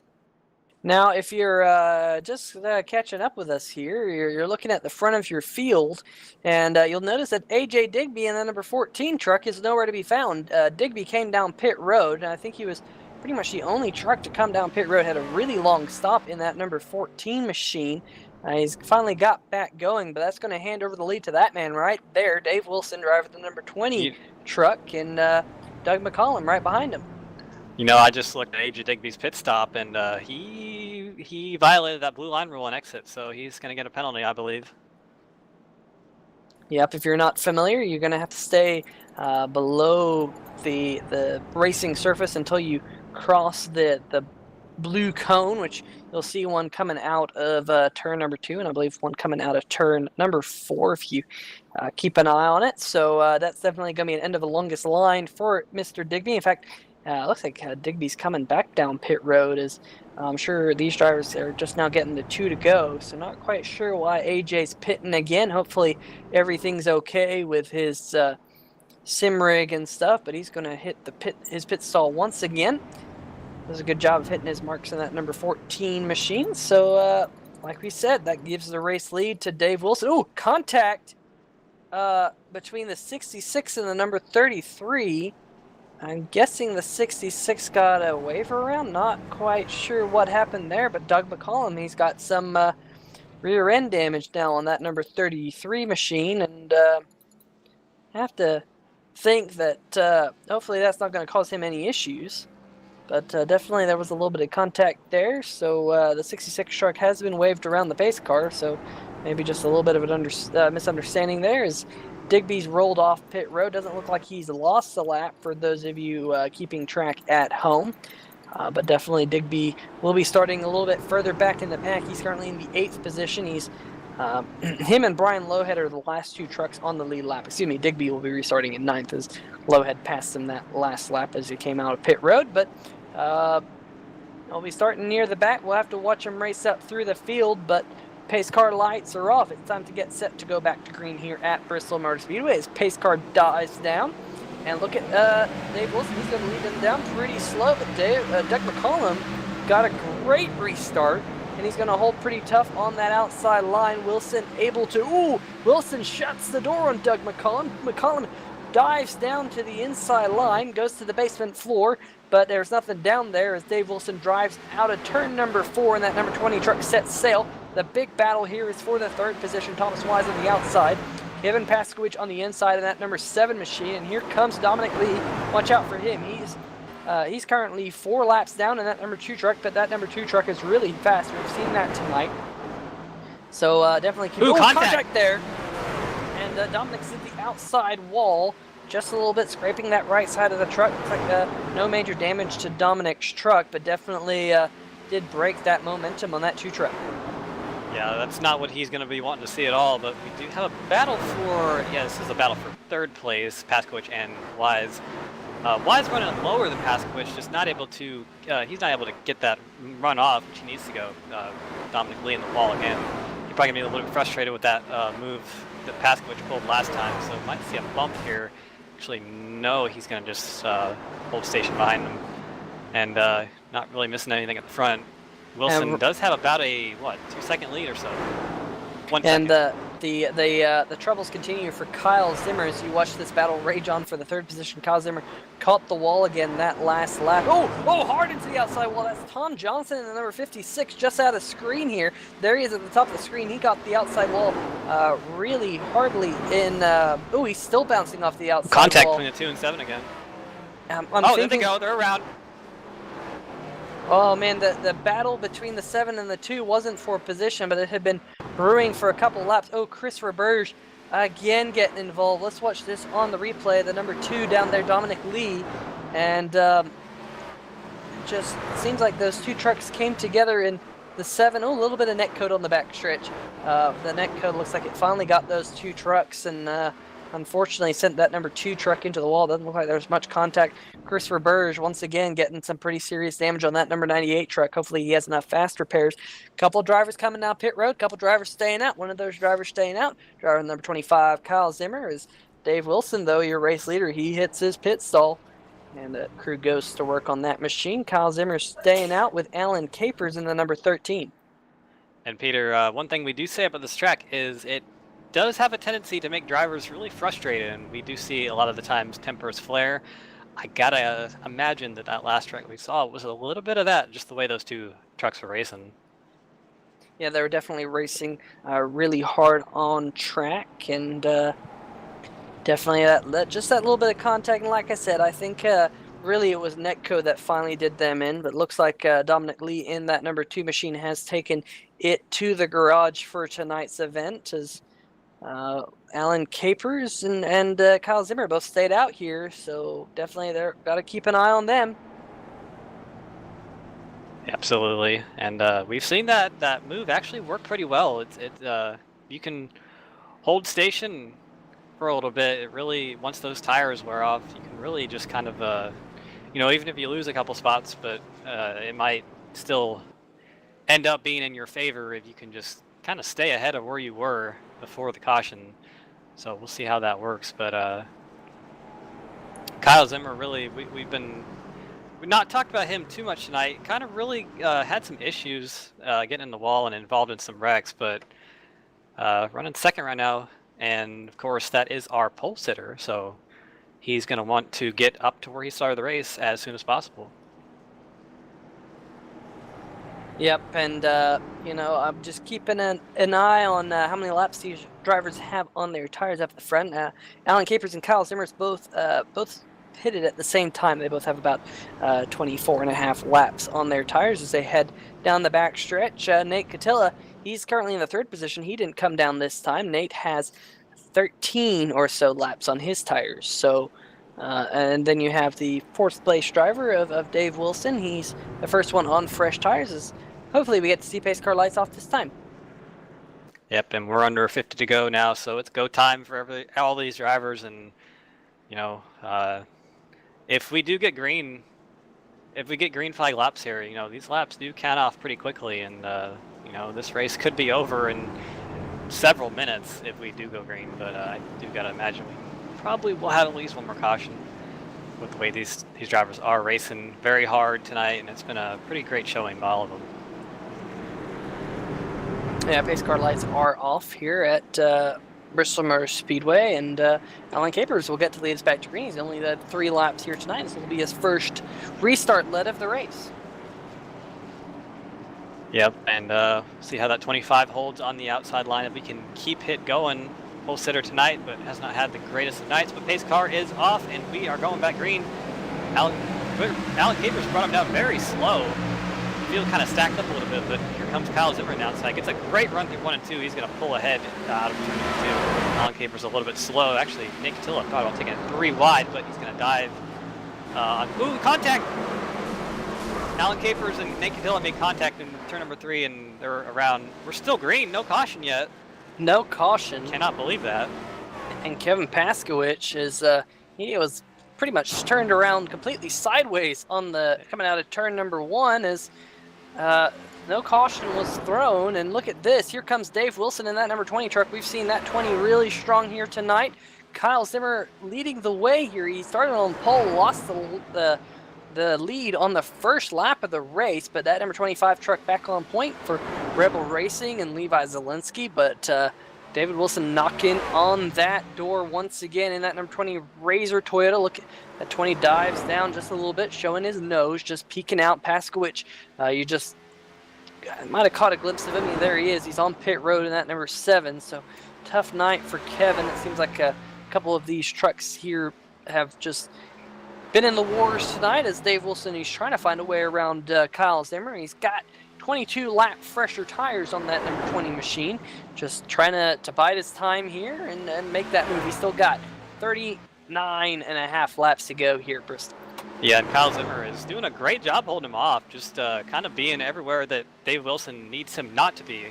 Now, if you're just catching up with us here, you're looking at the front of your field, and you'll notice that AJ Digby in the number 14 truck is nowhere to be found. Digby came down pit road, and I think he was pretty much the only truck to come down pit road. Had a really long stop in that number 14 machine. He's finally got back going, but that's going to hand over the lead to that man right there, Dave Wilson, driving the number 20 truck, and Doug McCollum right behind him. I just looked at AJ Digby's pit stop, and he violated that blue line rule on exit, so he's going to get a penalty, I believe. Yep, if you're not familiar, you're going to have to stay below the racing surface until you cross the blue cone, which you'll see one coming out of turn number 2, and I believe one coming out of turn number 4 if you keep an eye on it. So that's definitely going to be an end of the longest line for Mr. Digby. In fact, looks like Digby's coming back down pit road, as I'm sure these drivers are just now getting the 2 to go, so not quite sure why AJ's pitting again. Hopefully everything's okay with his sim rig and stuff, but he's going to hit his pit stall once again. Does a good job of hitting his marks in that number 14 machine. So like we said, that gives the race lead to Dave Wilson. Oh, contact between the 66 and the number 33. I'm guessing the 66 got a wave around. Not quite sure what happened there, but Doug McCollum, he's got some rear end damage now on that number 33 machine, and have to think that hopefully that's not going to cause him any issues. But definitely there was a little bit of contact there, so the 66 truck has been waved around the pace car, so maybe just a little bit of an misunderstanding there as Digby's rolled off pit road. Doesn't look like he's lost a lap for those of you keeping track at home. But definitely Digby will be starting a little bit further back in the pack. He's currently in the 8th position. He's him and Brian Lowhead are the last two trucks on the lead lap. Excuse me, Digby will be restarting in 9th as Lowhead passed him that last lap as he came out of pit road. But he'll be starting near the back. We'll have to watch him race up through the field, but pace car lights are off. It's time to get set to go back to green here at Bristol Motor Speedway as pace car dives down. And look at Dave Wilson. He's going to lead them down pretty slow, but Doug McCollum got a great restart, and he's going to hold pretty tough on that outside line. Wilson able to, Wilson shuts the door on Doug McCollum. McCollum dives down to the inside line, goes to the basement floor, but there's nothing down there as Dave Wilson drives out of turn number 4, and that number 20 truck sets sail. The big battle here is for the 3rd position. Thomas Wise on the outside, Kevin Paskowicz on the inside of that number 7 machine, and here comes Dominic Lee. Watch out for him. He's currently 4 laps down in that number 2 truck, but that number 2 truck is really fast. We've seen that tonight. So definitely keep contact there. And Dominic's at the outside wall, just a little bit scraping that right side of the truck. Looks like no major damage to Dominic's truck, but definitely did break that momentum on that 2 truck. Yeah, that's not what he's going to be wanting to see at all, but we do have a battle for, this is a battle for 3rd place, Paskowicz and Wise. Wise running lower than Paskowicz, just not able to, he's not able to get that run off, which he needs to go. Dominic Lee in the wall again. He's probably going to be a little bit frustrated with that move that Paskowicz pulled last time, so might see a bump here. Actually, no, he's going to just hold station behind them and not really missing anything at the front. Wilson does have about a 2-second lead or so. 1 second. And the troubles continue for Kyle Zimmer as you watch this battle rage on for the 3rd position. Kyle Zimmer caught the wall again that last lap. Hard into the outside wall. That's Tom Johnson in the number 56 just out of screen here. There he is at the top of the screen. He got the outside wall really hardly in. He's still bouncing off the outside Contact wall. between the 2 and 7 again. There they go. They're around. Oh man, the battle between the 7 and the 2 wasn't for position, but it had been brewing for a couple laps. Christopher Burge again getting involved. Let's watch this on the replay. The number 2 down there, Dominic Lee, and just seems like those 2 trucks came together in the 7. A little bit of net code on the back stretch. The net code looks like it finally got those 2 trucks, and unfortunately sent that number 2 truck into the wall. Doesn't look like there's much contact. Christopher Burge once again getting some pretty serious damage on that number 98 truck. Hopefully he has enough fast repairs. Couple drivers coming down pit road. Couple drivers staying out. One of those drivers staying out, driver number 25, Kyle Zimmer, is Dave Wilson, though, your race leader. He hits his pit stall, and the crew goes to work on that machine. Kyle Zimmer staying out with Alan Capers in the number 13. And Peter, one thing we do say about this track is it does have a tendency to make drivers really frustrated, and we do see a lot of the times tempers flare. I gotta imagine that last track we saw was a little bit of that, just the way those 2 trucks were racing. Yeah, they were definitely racing really hard on track, and definitely just that little bit of contact. And like I said, I think really it was Netco that finally did them in, but looks like Dominic Lee in that number 2 machine has taken it to the garage for tonight's event as Alan Capers and Kyle Zimmer both stayed out here, so definitely they're got to keep an eye on them. Absolutely, and we've seen that move actually work pretty well. You can hold station for a little bit. It really, once those tires wear off, you can really just kind of even if you lose a couple spots, but it might still end up being in your favor if you can just kind of stay ahead of where you were before the caution. So we'll see how that works. But Kyle Zimmer, really, we've not talked about him too much tonight. Kind of really had some issues getting in the wall and involved in some wrecks, but running second right now. And of course, that is our pole sitter. So he's going to want to get up to where he started the race as soon as possible. Yep, and I'm just keeping an eye on how many laps these drivers have on their tires up at the front. Alan Capers and Kyle Zimmers both hit it at the same time. They both have about 24 and a half laps on their tires as they head down the back stretch. Nate Catilla, he's currently in the third position. He didn't come down this time. Nate has 13 or so laps on his tires. So, and then you have the fourth place driver of Dave Wilson. He's the first one on fresh tires. Hopefully we get to see pace car lights off this time. Yep, and we're under 50 to go now, so it's go time for all these drivers. And if we get green flag laps here, these laps do count off pretty quickly, and this race could be over in several minutes if we do go green. But I do gotta imagine we probably will have at least one more caution with the way these drivers are racing very hard tonight, and it's been a pretty great showing by all of them. Yeah, pace car lights are off here at Bristol Motor Speedway, and Alan Capers will get to lead us back to green. He's only had 3 laps here tonight, so it'll be his first restart lead of the race. Yep, and see how that 25 holds on the outside line. If we can keep it going, pole sitter tonight, but has not had the greatest of nights. But pace car is off, and we are going back green. Alan Capers brought him down very slow. Field kind of stacked up a little bit, but here comes Kyle Zimmer now. It's like it's a great run through 1 and 2. He's going to pull ahead out of turn 2. Alan Capers a little bit slow. Actually, Nick Catilla thought about taking it 3 wide, but he's going to dive. Contact! Alan Capers and Nick Catilla made contact in turn number 3, and they're around. We're still green. No caution yet. No caution. Cannot believe that. And Kevin Paskowicz is he was pretty much turned around completely sideways on the coming out of turn number 1 as no caution was thrown. And look at this. Here comes Dave Wilson in that number 20 truck. We've seen that 20 really strong here tonight. Kyle Zimmer leading the way here. He started on pole, lost the lead on the first lap of the race, but that number 25 truck back on point for Rebel Racing and Levi Zielinski. But David Wilson knocking on that door once again in that number 20 Razor Toyota. Look, that 20 dives down just a little bit, showing his nose, just peeking out. Paskowicz, you just might have caught a glimpse of him. And there he is. He's on pit road in that number 7. So tough night for Kevin. It seems like a couple of these trucks here have just been in the wars tonight as Dave Wilson, he's trying to find a way around Kyle Zimmer. He's got 22 lap fresher tires on that number 20 machine. Just trying to bide his time here and make that move. He's still got 39 and a half laps to go here at Bristol. Yeah, and Kyle Zimmer is doing a great job holding him off, just kind of being everywhere that Dave Wilson needs him not to be.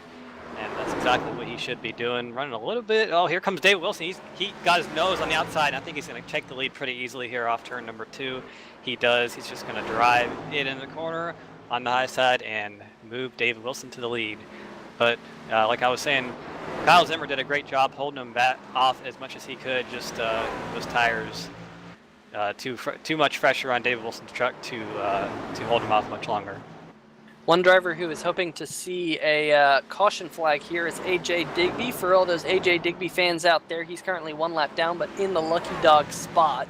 And that's exactly what he should be doing, running a little bit. Oh, here comes Dave Wilson. He got his nose on the outside. I think he's going to take the lead pretty easily here off turn number 2. He does. He's just going to drive it in the corner on the high side and move Dave Wilson to the lead. But like I was saying, Kyle Zimmer did a great job holding him back off as much as he could. Just those tires, too much pressure on Dave Wilson's truck to hold him off much longer. One driver who is hoping to see a caution flag here is AJ Digby. For all those AJ Digby fans out there, he's currently 1 lap down, but in the lucky dog spot.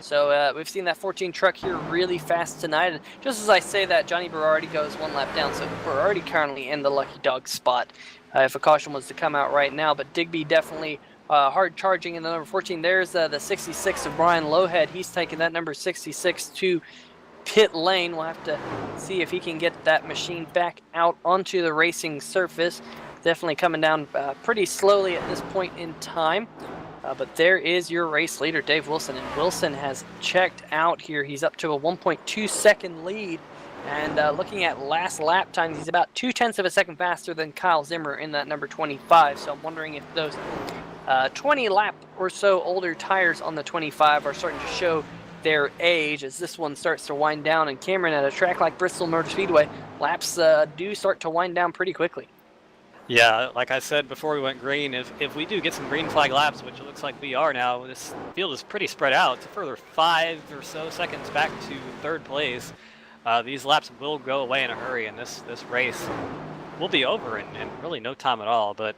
So we've seen that 14 truck here really fast tonight. And just as I say that, Johnny Berardi goes 1 lap down, so we're already currently in the lucky dog spot if a caution was to come out right now. But Digby definitely hard charging in the number 14. There's the 66 of Brian Lowhead. He's taking that number 66 to pit lane. We'll have to see if he can get that machine back out onto the racing surface. Definitely coming down pretty slowly at this point in time. But there is your race leader, Dave Wilson. And Wilson has checked out here. He's up to a 1.2 second lead. And looking at last lap times, he's about 0.2 of a second faster than Kyle Zimmer in that number 25. So I'm wondering if those 20 lap or so older tires on the 25 are starting to show their age as this one starts to wind down. And Cameron, at a track like Bristol Motor Speedway, laps do start to wind down pretty quickly. Yeah, like I said before we went green, if we do get some green flag laps, which it looks like we are now, this field is pretty spread out. It's a further 5 or so seconds back to 3rd place. These laps will go away in a hurry, and this race will be over in really no time at all. But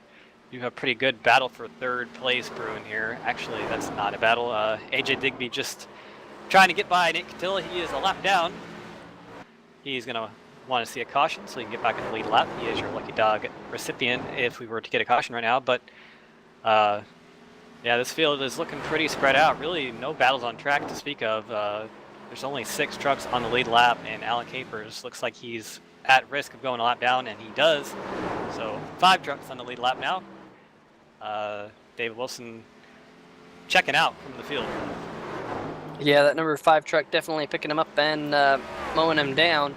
You have a pretty good battle for third place brewing here. Actually, that's not a battle. AJ Digby just trying to get by Nate Catilla. He is a lap down. He's going to want to see a caution so he can get back in the lead lap. He is your lucky dog recipient if we were to get a caution right now. But yeah, this field is looking pretty spread out. Really no battles on track to speak of. There's only 6 trucks on the lead lap, and Alan Capers looks like he's at risk of going a lap down, and he does. So 5 trucks on the lead lap now. David Wilson checking out from the field. Yeah, that number 5 truck definitely picking him up and mowing him down.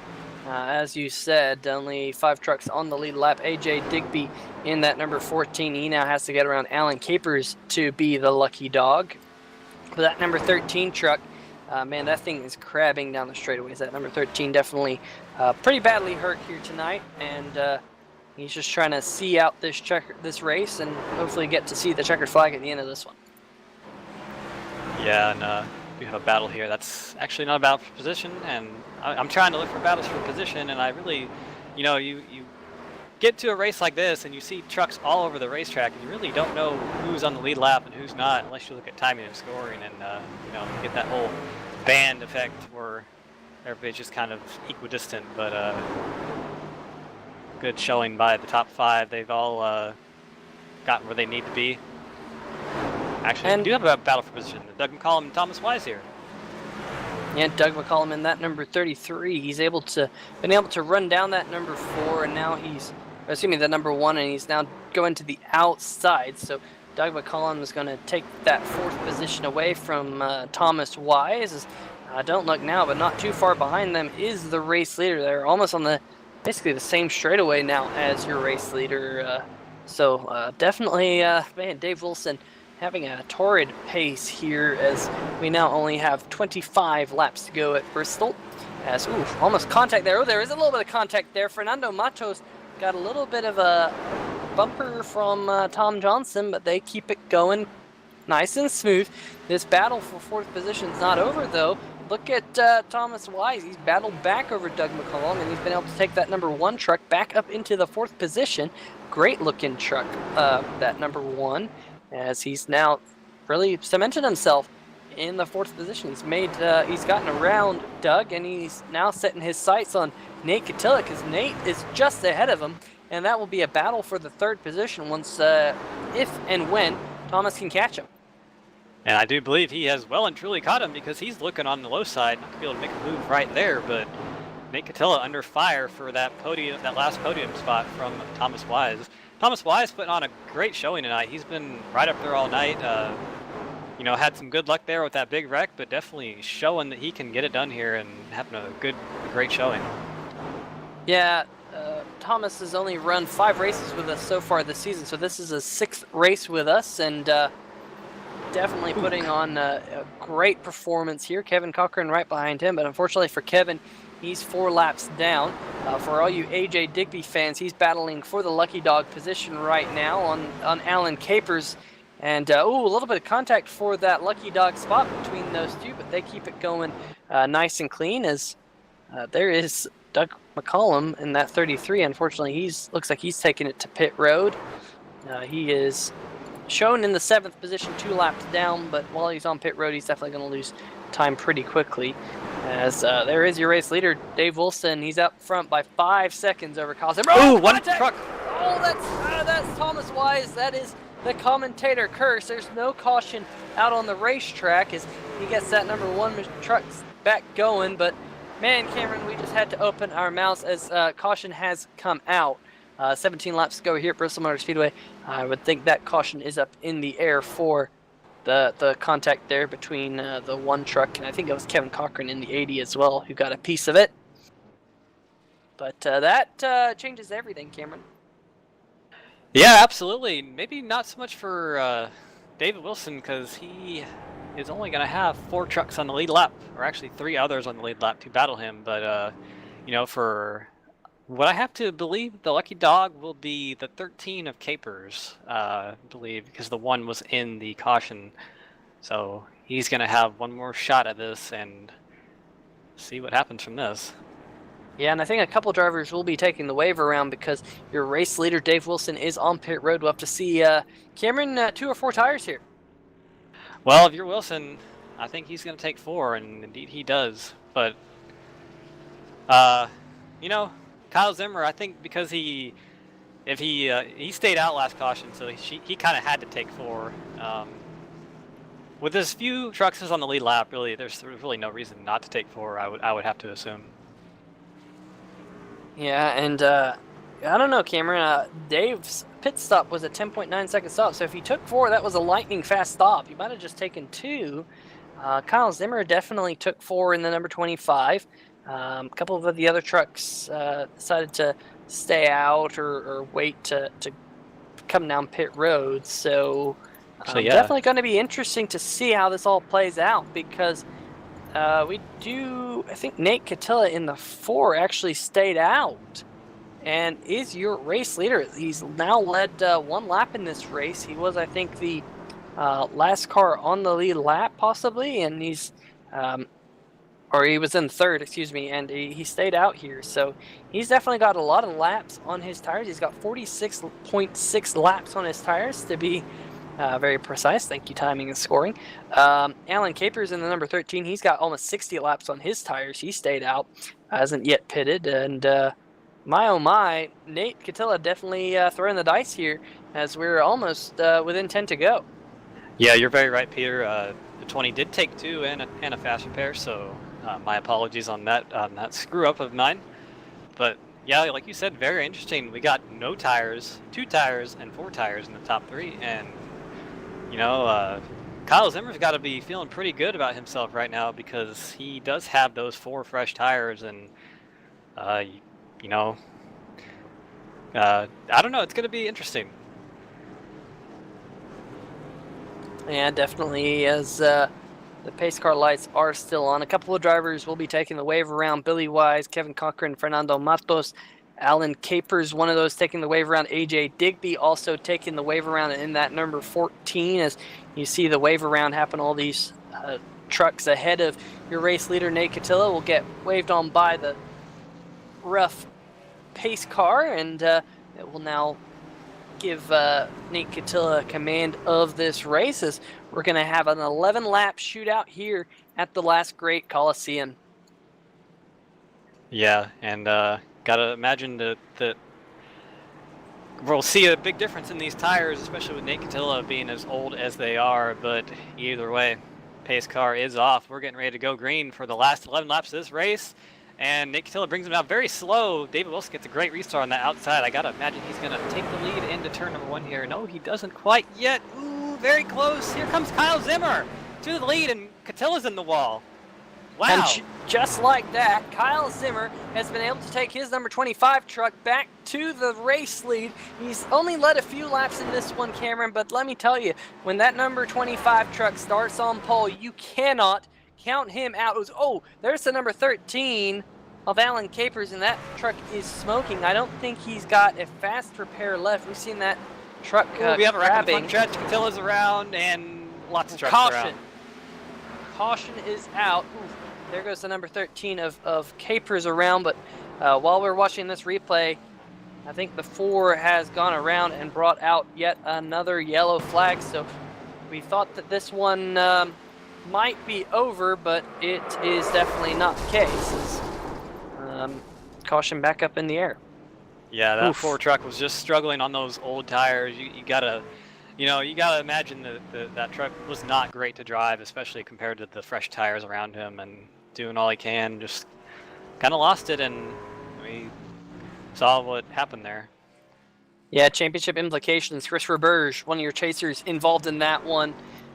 As you said, only 5 trucks on the lead lap. AJ Digby in that number 14. He now has to get around Alan Capers to be the lucky dog. But that number 13 truck, man, that thing is crabbing down the straightaways. That number 13 definitely pretty badly hurt here tonight, and he's just trying to see out this race and hopefully get to see the checkered flag at the end of this one. Yeah, and we have a battle here. That's actually not a battle for position, and I'm trying to look for battles for position, and I really, you get to a race like this and you see trucks all over the racetrack, and you really don't know who's on the lead lap and who's not unless you look at timing and scoring, and you get that whole band effect where everybody's just kind of equidistant. But good showing by the top 5. They've all gotten where they need to be. Actually, we do have a battle for position. Doug McCollum and Thomas Wise here. Yeah, Doug McCollum in that number 33. He's been able to run down that number 4, and now that number 1, and he's now going to the outside. So Doug McCollum is going to take that 4th position away from Thomas Wise. Don't look now, but not too far behind them is the race leader. They're almost on basically the same straightaway now as your race leader. So definitely, man, Dave Wilson having a torrid pace here as we now only have 25 laps to go at Bristol. As, almost contact there. Oh, there is a little bit of contact there. Fernando Matos got a little bit of a bumper from Tom Johnson, but they keep it going nice and smooth. This battle for 4th position is not over, though. Look at Thomas Wise. He's battled back over Doug McCollum, and he's been able to take that number 1 truck back up into the 4th position. Great looking truck, that number 1, as he's now really cemented himself in the 4th position. He's gotten around Doug, and he's now setting his sights on Nate Catilla, because Nate is just ahead of him, and that will be a battle for the 3rd position once, if and when Thomas can catch him. And I do believe he has well and truly caught him, because he's looking on the low side, not to be able to make a move right there, but Nate Catilla under fire for that last podium spot from Thomas Wise. Thomas Wise putting on a great showing tonight. He's been right up there all night. Had some good luck there with that big wreck, but definitely showing that he can get it done here and having a great showing. Yeah, Thomas has only run 5 races with us so far this season, so this is his 6th race with us, and definitely putting on a great performance here. Kevin Cochran right behind him, but unfortunately for Kevin, he's 4 laps down. For all you AJ Digby fans, he's battling for the lucky dog position right now on Alan Capers. And a little bit of contact for that lucky dog spot between those two, but they keep it going nice and clean, as there is Doug McCollum in that 33. Unfortunately, looks like he's taking it to pit road. He is shown in the 7th position, 2 laps down, but while he's on pit road, he's definitely going to lose time pretty quickly. As there is your race leader, Dave Wilson. He's up front by 5 seconds over Cosmo. Oh, one truck! Oh, that's Thomas Wise. That is the commentator curse. There's no caution out on the racetrack as he gets that number 1 truck back going. But man, Cameron, we just had to open our mouths as caution has come out. 17 laps to go here at Bristol Motor Speedway. I would think that caution is up in the air for the contact there between the 1 truck, and I think it was Kevin Cochran in the 80 as well who got a piece of it. But that changes everything, Cameron. Yeah, absolutely. Maybe not so much for David Wilson, because he is only going to have 4 trucks on the lead lap, or actually 3 others on the lead lap to battle him. But for what I have to believe, the lucky dog will be the 13 of Capers, I believe, because the 1 was in the caution. So he's going to have one more shot at this and see what happens from this. Yeah, and I think a couple drivers will be taking the wave around because your race leader, Dave Wilson, is on pit road. We'll have to see Cameron 2 or 4 tires here. Well, if you're Wilson, I think he's going to take 4, and indeed he does. But, uh, you know, Kyle Zimmer, I think because he stayed out last caution, so he kind of had to take 4. With as few trucks as on the lead lap, really, there's really no reason not to take 4. I would have to assume. Yeah, and I don't know, Cameron. Dave's pit stop was a 10.9 second stop, so if he took 4, that was a lightning fast stop. He might have just taken 2. Kyle Zimmer definitely took 4 in the number 25. A couple of the other trucks decided to stay out or wait to come down pit road. So definitely going to be interesting to see how this all plays out because I think Nate Catilla in the 4 actually stayed out and is your race leader. He's now led 1 lap in this race. He was, I think, the last car on the lead lap possibly, and he's or he was in 3rd, excuse me, and he stayed out here. So he's definitely got a lot of laps on his tires. He's got 46.6 laps on his tires to be very precise. Thank you, timing and scoring. Alan Capers in the number 13. He's got almost 60 laps on his tires. He stayed out, hasn't yet pitted. And my oh my, Nate Catilla definitely throwing the dice here as we're almost within 10 to go. Yeah, you're very right, Peter. The 20 did take 2 and a fast repair, so my apologies on that screw up of mine. But yeah, like you said, very interesting. We got no tires, 2 tires, and 4 tires in the top 3, and you know, Kyle Zimmer's got to be feeling pretty good about himself right now because he does have those 4 fresh tires, and you know, I don't know. It's going to be interesting. Yeah, definitely, as the pace car lights are still on. A couple of drivers will be taking the wave around. Billy Wise, Kevin Cochran, Fernando Matos, Alan Capers, one of those taking the wave around. AJ Digby also taking the wave around in that number 14. As you see the wave around happen, all these trucks ahead of your race leader, Nate Catilla, will get waved on by the rough pace car, and it will now give Nate Catilla command of this race as we're going to have an 11-lap shootout here at the last Great Coliseum. Yeah, and gotta imagine that we'll see a big difference in these tires, especially with Nate Catilla being as old as they are. But either way, pace car is off. We're getting ready to go green for the last 11 laps of this race. And Nate Catilla brings him out very slow. David Wilson gets a great restart on the outside. I gotta imagine he's gonna take the lead into turn number 1 here. No, he doesn't quite yet. Ooh, very close. Here comes Kyle Zimmer to the lead, and Catilla's in the wall. Wow. And just like that, Kyle Zimmer has been able to take his number 25 truck back to the race lead. He's only led a few laps in this one, Cameron, but let me tell you, when that number 25 truck starts on pole, you cannot count him out. There's the number 13 of Alan Capers, and that truck is smoking. I don't think he's got a fast repair left. We've seen that truck we have a wreck on the grabbing. front stretch. Catilla's around, and lots of trucks around. Caution is out. Oof. There goes the number 13 of Capers around, but while we're watching this replay, I think the 4 has gone around and brought out yet another yellow flag. So we thought that this one might be over, but it is definitely not the case. Caution back up in the air. Yeah, that 4 truck was just struggling on those old tires. You gotta imagine that truck was not great to drive, especially compared to the fresh tires around him, and doing all he can, just kind of lost it, and we saw what happened there. Yeah, championship implications. Chris Roberge, one of your chasers, involved in that one.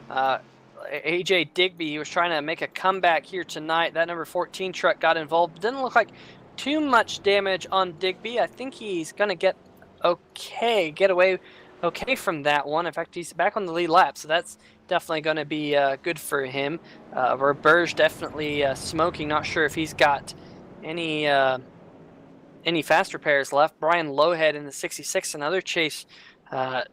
AJ Digby, he was trying to make a comeback here tonight. That number 14 truck got involved. Didn't look like too much damage on Digby. I think he's going to get away okay from that one. In fact, he's back on the lead lap, so that's definitely going to be good for him. Roberge definitely smoking. Not sure if he's got any fast repairs left. Brian Lowhead in the 66, another chase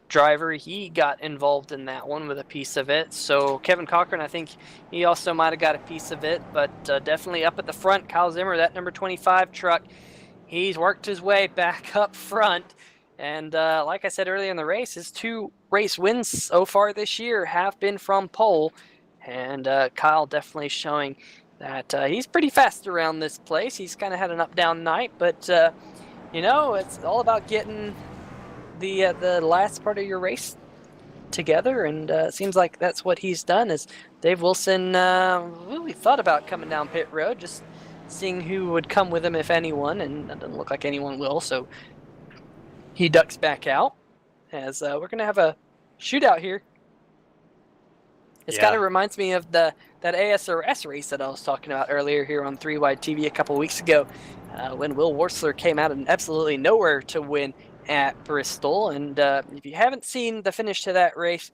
driver, he got involved in that one with a piece of it. So Kevin Cochran, I think he also might have got a piece of it, but definitely up at the front, Kyle Zimmer, that number 25 truck, he's worked his way back up front. And like I said earlier in the race, his 2 race wins so far this year have been from pole. And Kyle definitely showing that he's pretty fast around this place. He's kind of had an up-down night, but it's all about getting the last part of your race together, and it seems like that's what he's done. Is Dave Wilson really thought about coming down pit road, just seeing who would come with him, if anyone, and it doesn't look like anyone will, so he ducks back out as we're going to have a shootout here. This kind of reminds me of that ASRS race that I was talking about earlier here on 3 Wide TV a couple weeks ago when Will Wurzler came out of absolutely nowhere to win at Bristol. And if you haven't seen the finish to that race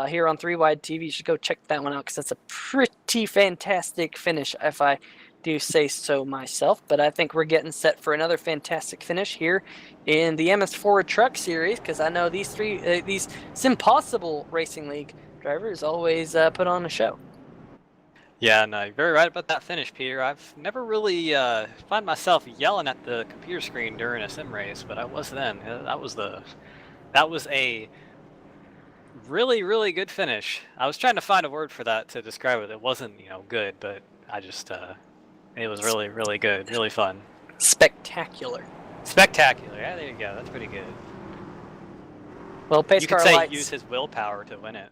here on 3 Wide TV, you should go check that one out because that's a pretty fantastic finish, if I do say so myself. But I think we're getting set for another fantastic finish here in the MS4 Truck Series, because I know these SimPossible Racing League drivers always put on a show. Yeah, no, you're very right about that finish, Peter. I've never really find myself yelling at the computer screen during a sim race, but I was then. That was a really, really good finish. I was trying to find a word for that to describe it. It wasn't, good, but I just it was really, really good, really fun. Spectacular. Spectacular. Yeah, there you go. That's pretty good. Well, pace car lights. You could say use his willpower to win it.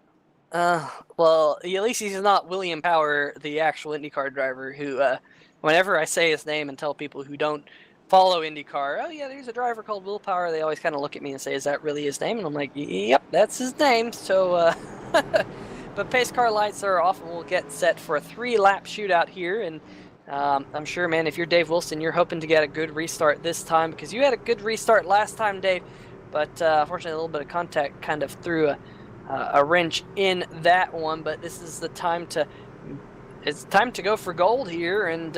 Well, at least he's not William Power, the actual IndyCar driver, who, whenever I say his name and tell people who don't follow IndyCar, oh yeah, there's a driver called Will Power, they always kind of look at me and say, is that really his name? And I'm like, yep, that's his name. So, but pace car lights are off, and we'll get set for a 3-lap shootout here. And I'm sure, man, if you're Dave Wilson, you're hoping to get a good restart this time, because you had a good restart last time, Dave, but unfortunately a little bit of contact kind of threw a wrench in that one. But this is the time to go for gold here, and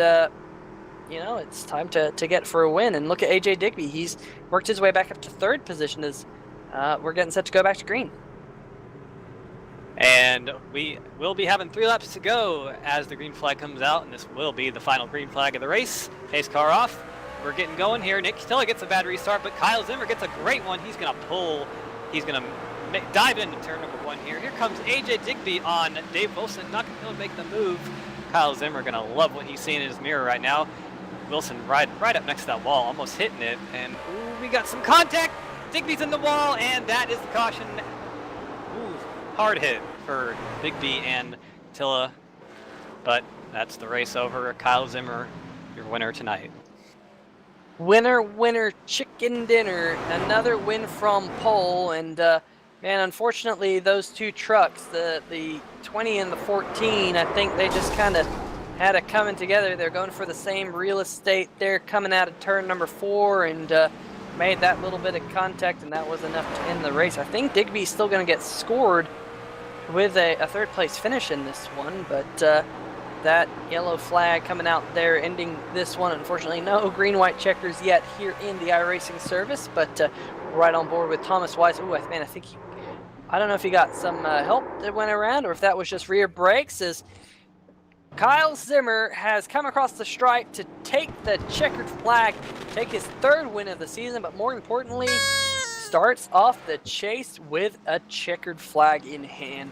it's time to get for a win. And look at AJ Digby, he's worked his way back up to 3rd position as we're getting set to go back to green. And we will be having 3 laps to go as the green flag comes out, and this will be the final green flag of the race. Pace car off, we're getting going here. Nick Stella gets a bad restart, but Kyle Zimmer gets a great one. He's going to dive into turn number 1 here. Here comes AJ Digby on Dave Wilson, not going to be able to make the move. Kyle Zimmer going to love what he's seeing in his mirror right now. Wilson right up next to that wall, almost hitting it, and we got some contact. Digby's in the wall, and that is the caution. Hard hit for Digby and Tilla, but that's the race over. Kyle Zimmer, your winner tonight. Winner, winner, chicken dinner. Another win from pole, and man, unfortunately, those 2 trucks, the 20 and the 14, I think they just kind of had it coming together. They're going for the same real estate. They're coming out of turn number 4 and made that little bit of contact, and that was enough to end the race. I think Digby's still going to get scored with a 3rd place finish in this one, but that yellow flag coming out there ending this one. Unfortunately, no green-white checkers yet here in the iRacing service, but right on board with Thomas Weiss. Ooh, man, I don't know if he got some help that went around or if that was just rear brakes, as Kyle Zimmer has come across the stripe to take the checkered flag, take his 3rd win of the season, but more importantly, starts off the chase with a checkered flag in hand.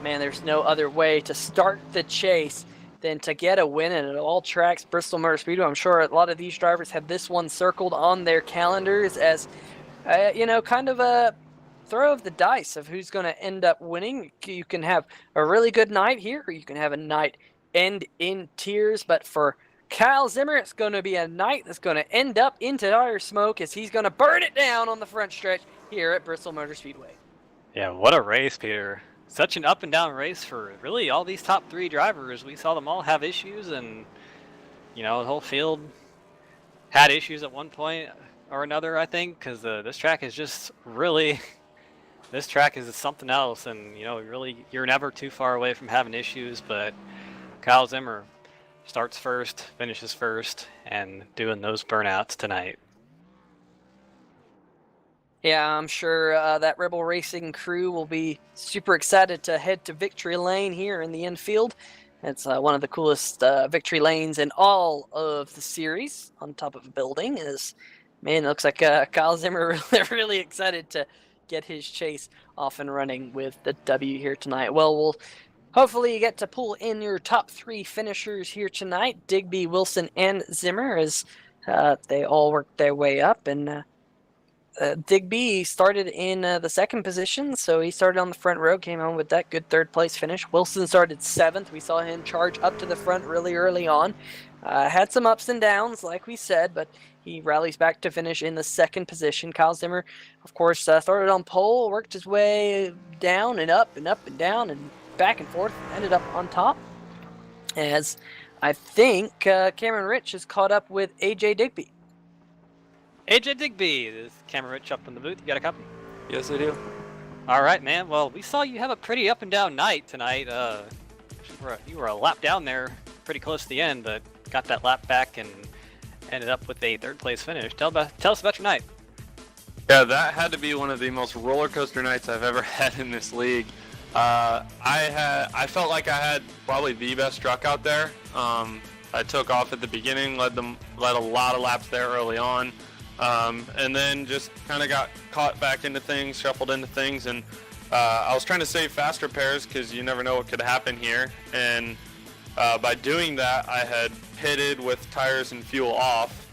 Man, there's no other way to start the chase than to get a win at all tracks. Bristol Motor Speedway, I'm sure a lot of these drivers have this one circled on their calendars as, kind of a throw of the dice of who's going to end up winning. You can have a really good night here, or you can have a night end in tears, but for Kyle Zimmer, it's going to be a night that's going to end up in tire smoke as he's going to burn it down on the front stretch here at Bristol Motor Speedway. Yeah, what a race, Peter. Such an up and down race for really all these top 3 drivers. We saw them all have issues, and the whole field had issues at one point or another, I think, because this track is just really this track is something else, and you're never too far away from having issues. But Kyle Zimmer starts first, finishes first, and doing those burnouts tonight. Yeah, I'm sure that Rebel Racing crew will be super excited to head to Victory Lane here in the infield. It's one of the coolest victory lanes in all of the series on top of a building. Man, it looks like Kyle Zimmer really excited to get his chase off and running with the W here tonight. Well, we'll hopefully you get to pull in your top 3 finishers here tonight, Digby, Wilson, and Zimmer, as they all work their way up. And Digby started in the 2nd position, so he started on the front row, came home with that good 3rd place finish. Wilson started 7th. We saw him charge up to the front really early on. Had some ups and downs, like we said, but he rallies back to finish in the 2nd position. Kyle Zimmer, of course, started on pole, worked his way down and up and up and down and back and forth, ended up on top. As I think Cameron Rich has caught up with AJ Digby. AJ Digby, is Cameron Rich up in the booth? You got a copy? Yes, I do. All right, man. Well, we saw you have a pretty up and down night tonight. You were a lap down there, pretty close to the end, but got that lap back and ended up with a 3rd place finish. Tell us about your night. Yeah, that had to be one of the most roller coaster nights I've ever had in this league. I felt like I had probably the best truck out there. I took off at the beginning, led a lot of laps there early on. And then just kind of got caught back into things, shuffled into things, and I was trying to save fast repairs because you never know what could happen here. And by doing that, I had pitted with tires and fuel off,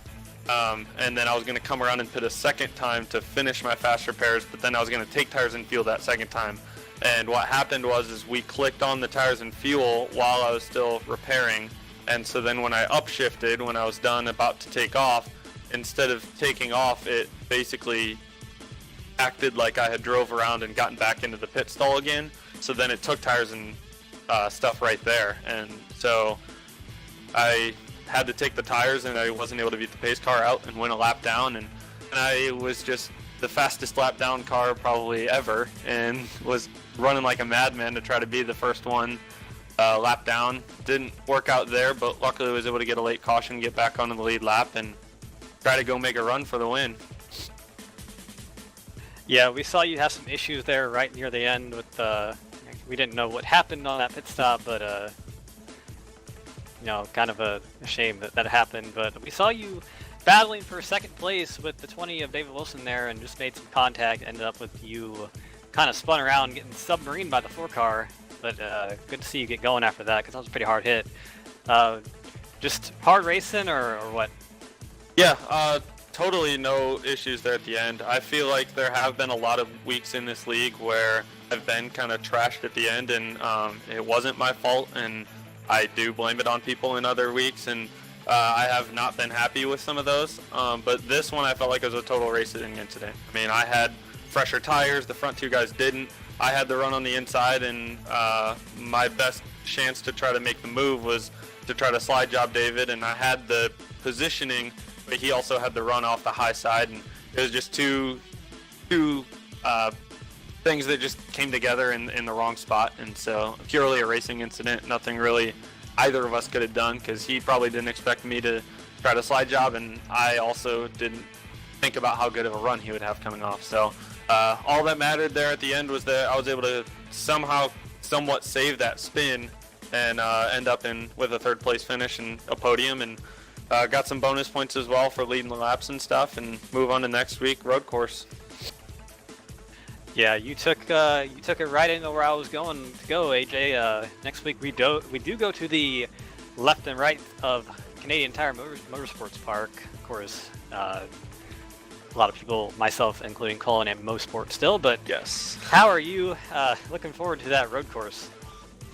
and then I was going to come around and pit a 2nd time to finish my fast repairs, but then I was going to take tires and fuel that 2nd time. And what happened was we clicked on the tires and fuel while I was still repairing, and so then when I upshifted, when I was done about to take off, instead of taking off, it basically acted like I had drove around and gotten back into the pit stall again. So then it took tires and stuff right there. And so I had to take the tires, and I wasn't able to beat the pace car out and win a lap down. And I was just the fastest lap down car probably ever, and was running like a madman to try to be the first one lap down. Didn't work out there, but luckily I was able to get a late caution, get back onto the lead lap, and try to go make a run for the win. Yeah, we saw you have some issues there right near the end with we didn't know what happened on that pit stop, but kind of a shame that happened. But we saw you battling for 2nd place with the 20 of David Wilson there, and just made some contact. Ended up with you kind of spun around, getting submarined by the 4 car. But good to see you get going after that, because that was a pretty hard hit. Just hard racing or what? Yeah, totally no issues there at the end. I feel like there have been a lot of weeks in this league where I've been kind of trashed at the end, and it wasn't my fault, and I do blame it on people in other weeks, and I have not been happy with some of those. But this one I felt like it was a total racing incident. I mean, I had fresher tires, the front 2 guys didn't. I had the run on the inside, and my best chance to try to make the move was to try to slide job David, and I had the positioning, but he also had the run off the high side, and it was just two things that just came together in the wrong spot. And so purely a racing incident, nothing really either of us could have done, because he probably didn't expect me to try to slide job, and I also didn't think about how good of a run he would have coming off. So all that mattered there at the end was that I was able to somewhat save that spin and end up with a 3rd place finish and a podium, and got some bonus points as well for leading the laps and stuff, and move on to next week road course. Yeah, you took it right into where I was going to go, AJ. Next week we do go to the left and right of Canadian Tire Motorsports Park. Of course, a lot of people, myself including, calling it Mosport still. But yes, how are you looking forward to that road course?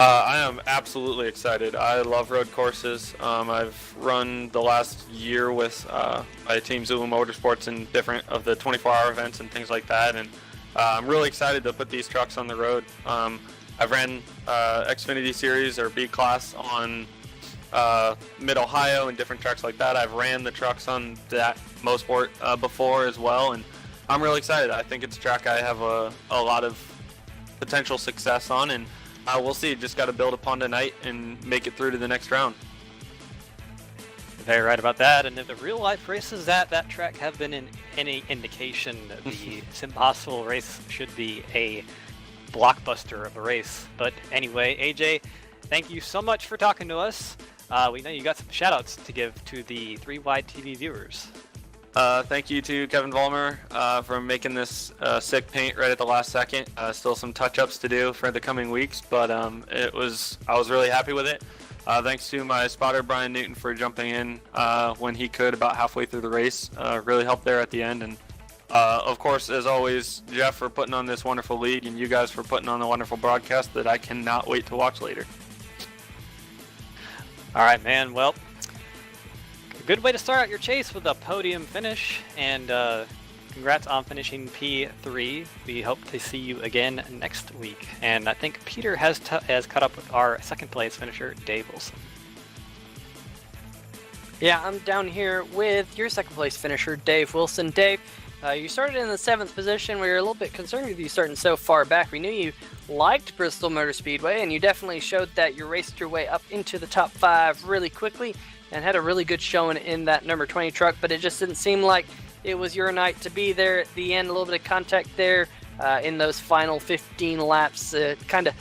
I am absolutely excited. I love road courses. I've run the last year with my team Zulu Motorsports in different of the 24-hour events and things like that, and I'm really excited to put these trucks on the road. I've ran Xfinity Series or B Class on Mid-Ohio and different tracks like that. I've ran the trucks on that Mosport before as well, and I'm really excited. I think it's a track I have a lot of potential success on, and we'll see. Just got to build upon tonight and make it through to the next round. Very right about that. And if the real life races at that track have been in any indication, the SimPossible race should be a blockbuster of a race. But anyway, AJ, thank you so much for talking to us. We know you got some shout-outs to give to the 3Wide TV viewers. Thank you to Kevin Vollmer for making this sick paint right at the last second. Still some touch-ups to do for the coming weeks, but I was really happy with it. Thanks to my spotter Brian Newton for jumping in when he could about halfway through the race. Really helped there at the end, and of course, as always, Jeff for putting on this wonderful league, and you guys for putting on the wonderful broadcast that I cannot wait to watch later. All right, man. Well, a good way to start out your chase with a podium finish, and congrats on finishing P3. We hope to see you again next week. And I think Peter has caught up with our second place finisher, Dave Wilson. Yeah, I'm down here with your second place finisher, Dave Wilson. Dave, you started in the 7th position. We were a little bit concerned with you starting so far back. We knew you liked Bristol Motor Speedway, and you definitely showed that you raced your way up into the top 5 really quickly and had a really good showing in that number 20 truck, but it just didn't seem like it was your night to be there at the end. A little bit of contact there in those final 15 laps. Kind of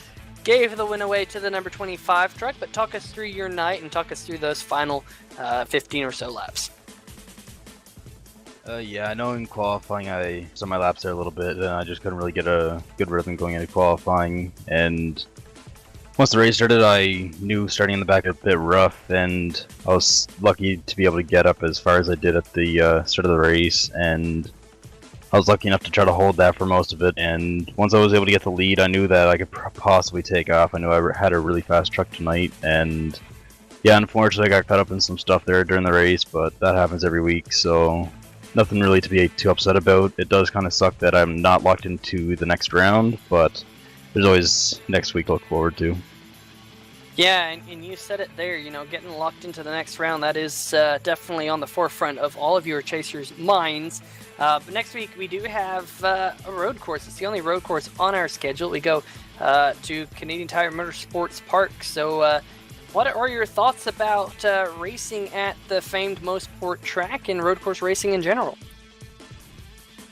gave the win away to the number 25 truck, but talk us through your night and talk us through those final 15 or so laps. Yeah, I know in qualifying I saw my laps there a little bit, and I just couldn't really get a good rhythm going into qualifying. And once the race started, I knew starting in the back a bit rough, and I was lucky to be able to get up as far as I did at the start of the race. And I was lucky enough to try to hold that for most of it. And once I was able to get the lead, I knew that I could possibly take off. I knew I had a really fast truck tonight, and yeah, unfortunately, I got caught up in some stuff there during the race, but that happens every week, so nothing really to be too upset about. It does kind of suck that I'm not locked into the next round, but there's always next week to look forward to. Yeah, and you said it there, you know, getting locked into the next round, that is definitely on the forefront of all of your chasers' minds. But next week we do have a road course. It's the only road course on our schedule. We go to Canadian Tire Motorsports Park. So what are your thoughts about racing at the famed Mosport track and road course racing in general?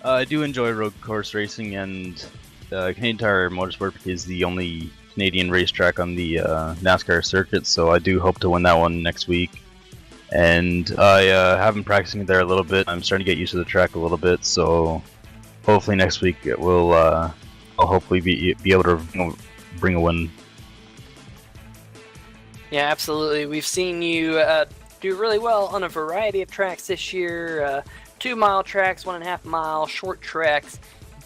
I do enjoy road course racing, and Canadian Tire Motorsport is the only Canadian racetrack on the NASCAR circuit, so I do hope to win that one next week. And I have been practicing there a little bit. I'm starting to get used to the track a little bit, so hopefully next week it will. I'll hopefully be able to bring a win. Yeah, absolutely. We've seen you do really well on a variety of tracks this year. 2-mile tracks, 1.5 mile, short tracks,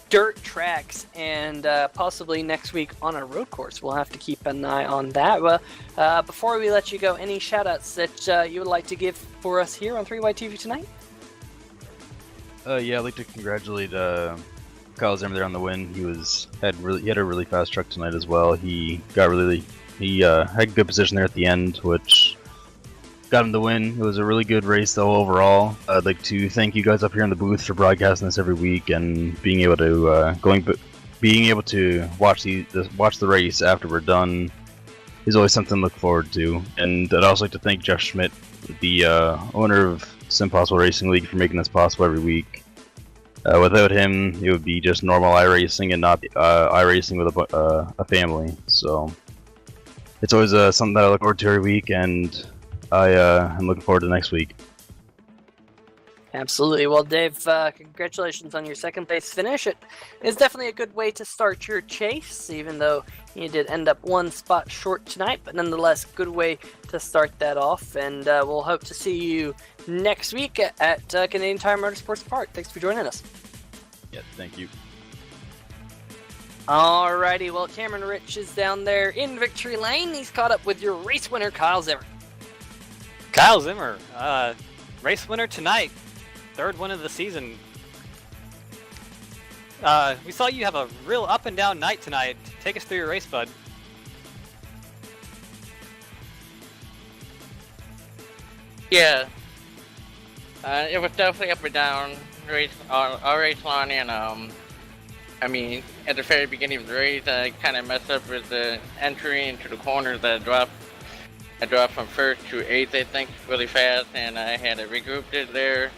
dirt tracks, and possibly next week on a road course. We'll have to keep an eye on that. Well, before we let you go, any shout-outs that you would like to give for us here on 3Y TV tonight? Yeah, I'd like to congratulate Kyle Zimmer there on the win. He had a really fast truck tonight as well. He had a good position there at the end, which got him the win. It was a really good race though overall. I'd like to thank you guys up here in the booth for broadcasting this every week and being able to watch the race after we're done is always something to look forward to. And I'd also like to thank Jeff Schmidt, the owner of SimPossible Racing League, for making this possible every week. Without him, it would be just normal iRacing and not iRacing with a family. So it's always something that I look forward to every week, and I'm looking forward to next week. Absolutely. Well, Dave, congratulations on your second place finish. It is definitely a good way to start your chase, even though you did end up one spot short tonight, but nonetheless, good way to start that off. And we'll hope to see you next week at Canadian Tire Motorsports Park. Thanks for joining us. Yeah, thank you. Alrighty, well, Cameron Rich is down there in victory lane. He's caught up with your race winner, Kyle Zimmer. Kyle Zimmer, race winner tonight. Third win of the season. We saw you have a real up and down night tonight. Take us through your race, bud. Yeah. It was definitely up and down all race long, and I mean, at the very beginning of the race, I kind of messed up with the entry into the corners that I dropped I dropped from first to eighth, I think, really fast, and I had to regroup it there,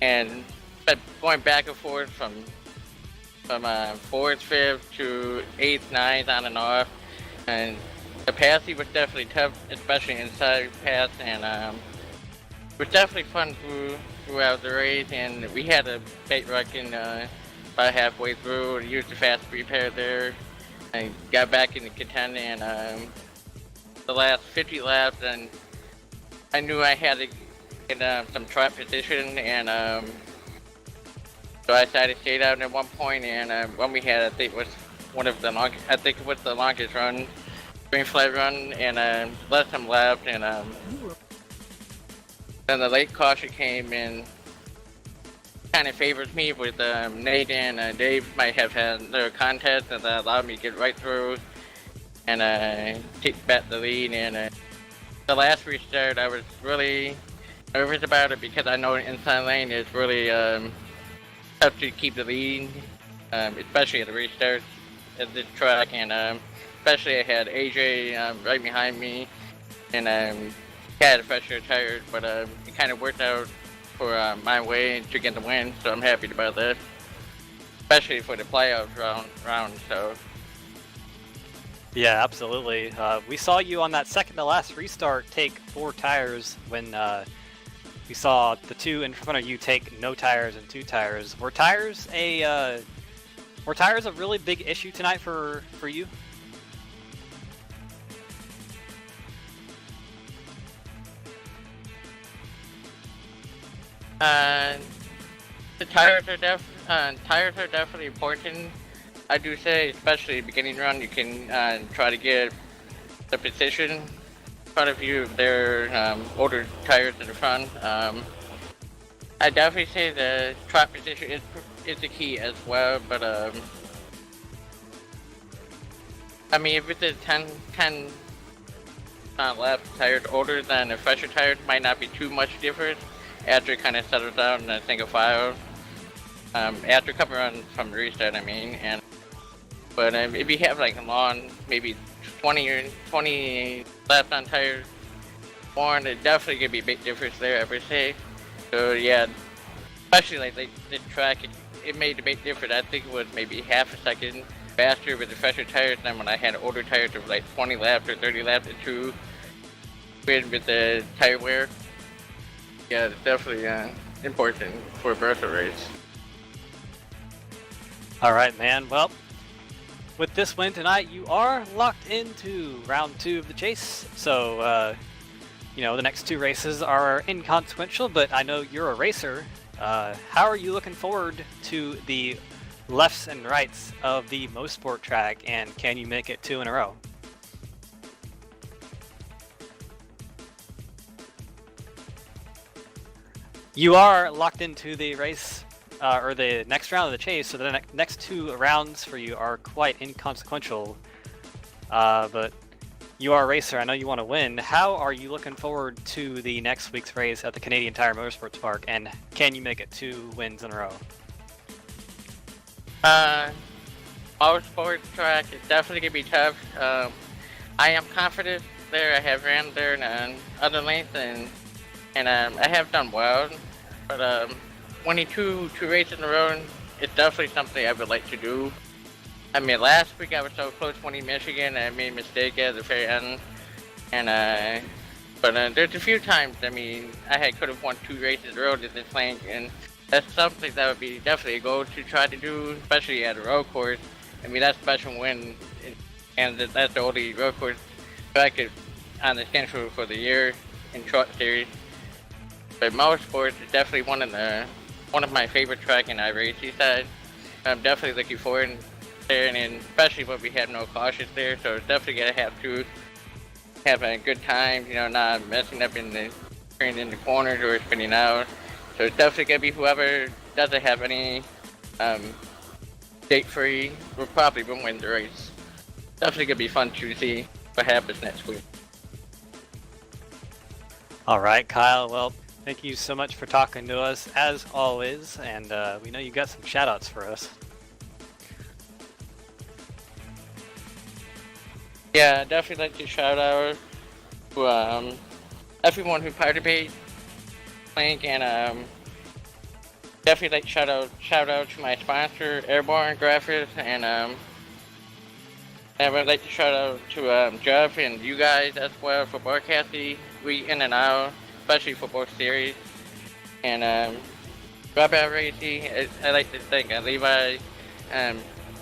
and but going back and forth from fourth, fifth to eighth, ninth, on and off, and the passing was definitely tough, especially inside pass, and it was definitely fun throughout the race, and we had a bait ruck in about halfway through, and used the fast repair there, and got back into contention, and the last 50 laps, and I knew I had to get some trap position, and so I decided to stay down at one point, and when we had, I think it was the longest run, green flag run, and left some left, and then the late caution came and kind of favored me with Nate and Dave might have had their contest, and that allowed me to get right through and take back the lead. And the last restart, I was really nervous about it because I know inside lane is really tough to keep the lead, especially at the restart at this track, and especially I had AJ right behind me, and had a fresher tire, but it kind of worked out for my way to get the win, so I'm happy about that, especially for the playoff round. So Yeah, absolutely. We saw you on that second to last restart take 4 tires when we saw the 2 in front of you take no tires and 2 tires. Were tires a really big issue tonight for you? The tires are definitely important. I do say, especially beginning run, you can try to get the position in front of you if they're older tires in the front. I definitely say the track position is the key as well, but I mean, if it's a 10 left tires older than a fresher tires, might not be too much different after it kind of settles down in a single file. After a couple runs from the restart, I mean, but if you have like a long, maybe 20 laps on tires, worn, it definitely gonna be a big difference there, I would say. So yeah, especially like this track, it made a big difference. I think it was maybe half a second faster with the fresher tires than when I had older tires of like 20 laps or 30 laps or 2 with the tire wear. Yeah, it's definitely important for a Bristol race. All right, man. Well, with this win tonight, you are locked into round 2 of the chase. So, you know, the next 2 races are inconsequential, but I know you're a racer. How are you looking forward to the lefts and rights of the Mosport track, and can you make it 2 in a row? You are locked into the race, or the next round of the chase, so the next 2 rounds for you are quite inconsequential. But you are a racer. I know you want to win. How are you looking forward to the next week's race at the Canadian Tire Motorsports Park, and can you make it 2 wins in a row? Motorsports track is definitely gonna be tough. I am confident there. I have ran there in other lanes, and I have done well, but winning two races in a row is definitely something I would like to do. I mean, last week I was so close winning Michigan, and I made a mistake at the very end, and but there's a few times, I mean, could have won 2 races in a row at this lane, and that's something that would be definitely a goal to try to do, especially at a road course. I mean, that's a special win, and that's the only road course track on the schedule for the year in short series. But motorsports is definitely one of my favorite track in iRacing side. I'm definitely looking forward there, and especially when we have no cautions there, so it's definitely gonna have to have a good time, you know, not messing up in the corners or spinning out. So it's definitely gonna be whoever doesn't have any date free will probably win the race. Definitely gonna be fun to see what happens next week. All right, Kyle. Well, thank you so much for talking to us as always, and we know you got some shout outs for us. Yeah, definitely like to shout out to everyone who participated, and definitely like shout out to my sponsor, Airborne Graphics, and I would like to shout out to Jeff and you guys as well for broadcasting week in and out, especially for both series. And Robert Racing, I like to thank Levi,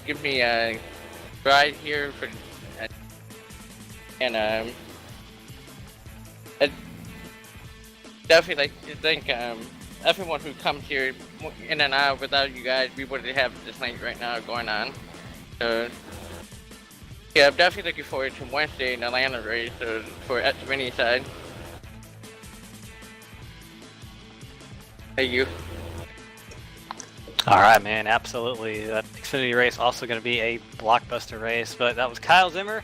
give me a ride here for, and I definitely like to thank everyone who comes here in and out. Without you guys, we wouldn't have this night right now going on. So yeah, I'm definitely looking forward to Wednesday in Atlanta race for Xfinity side. Thank you. All right, man, absolutely. That Xfinity race also going to be a blockbuster race, but that was Kyle Zimmer,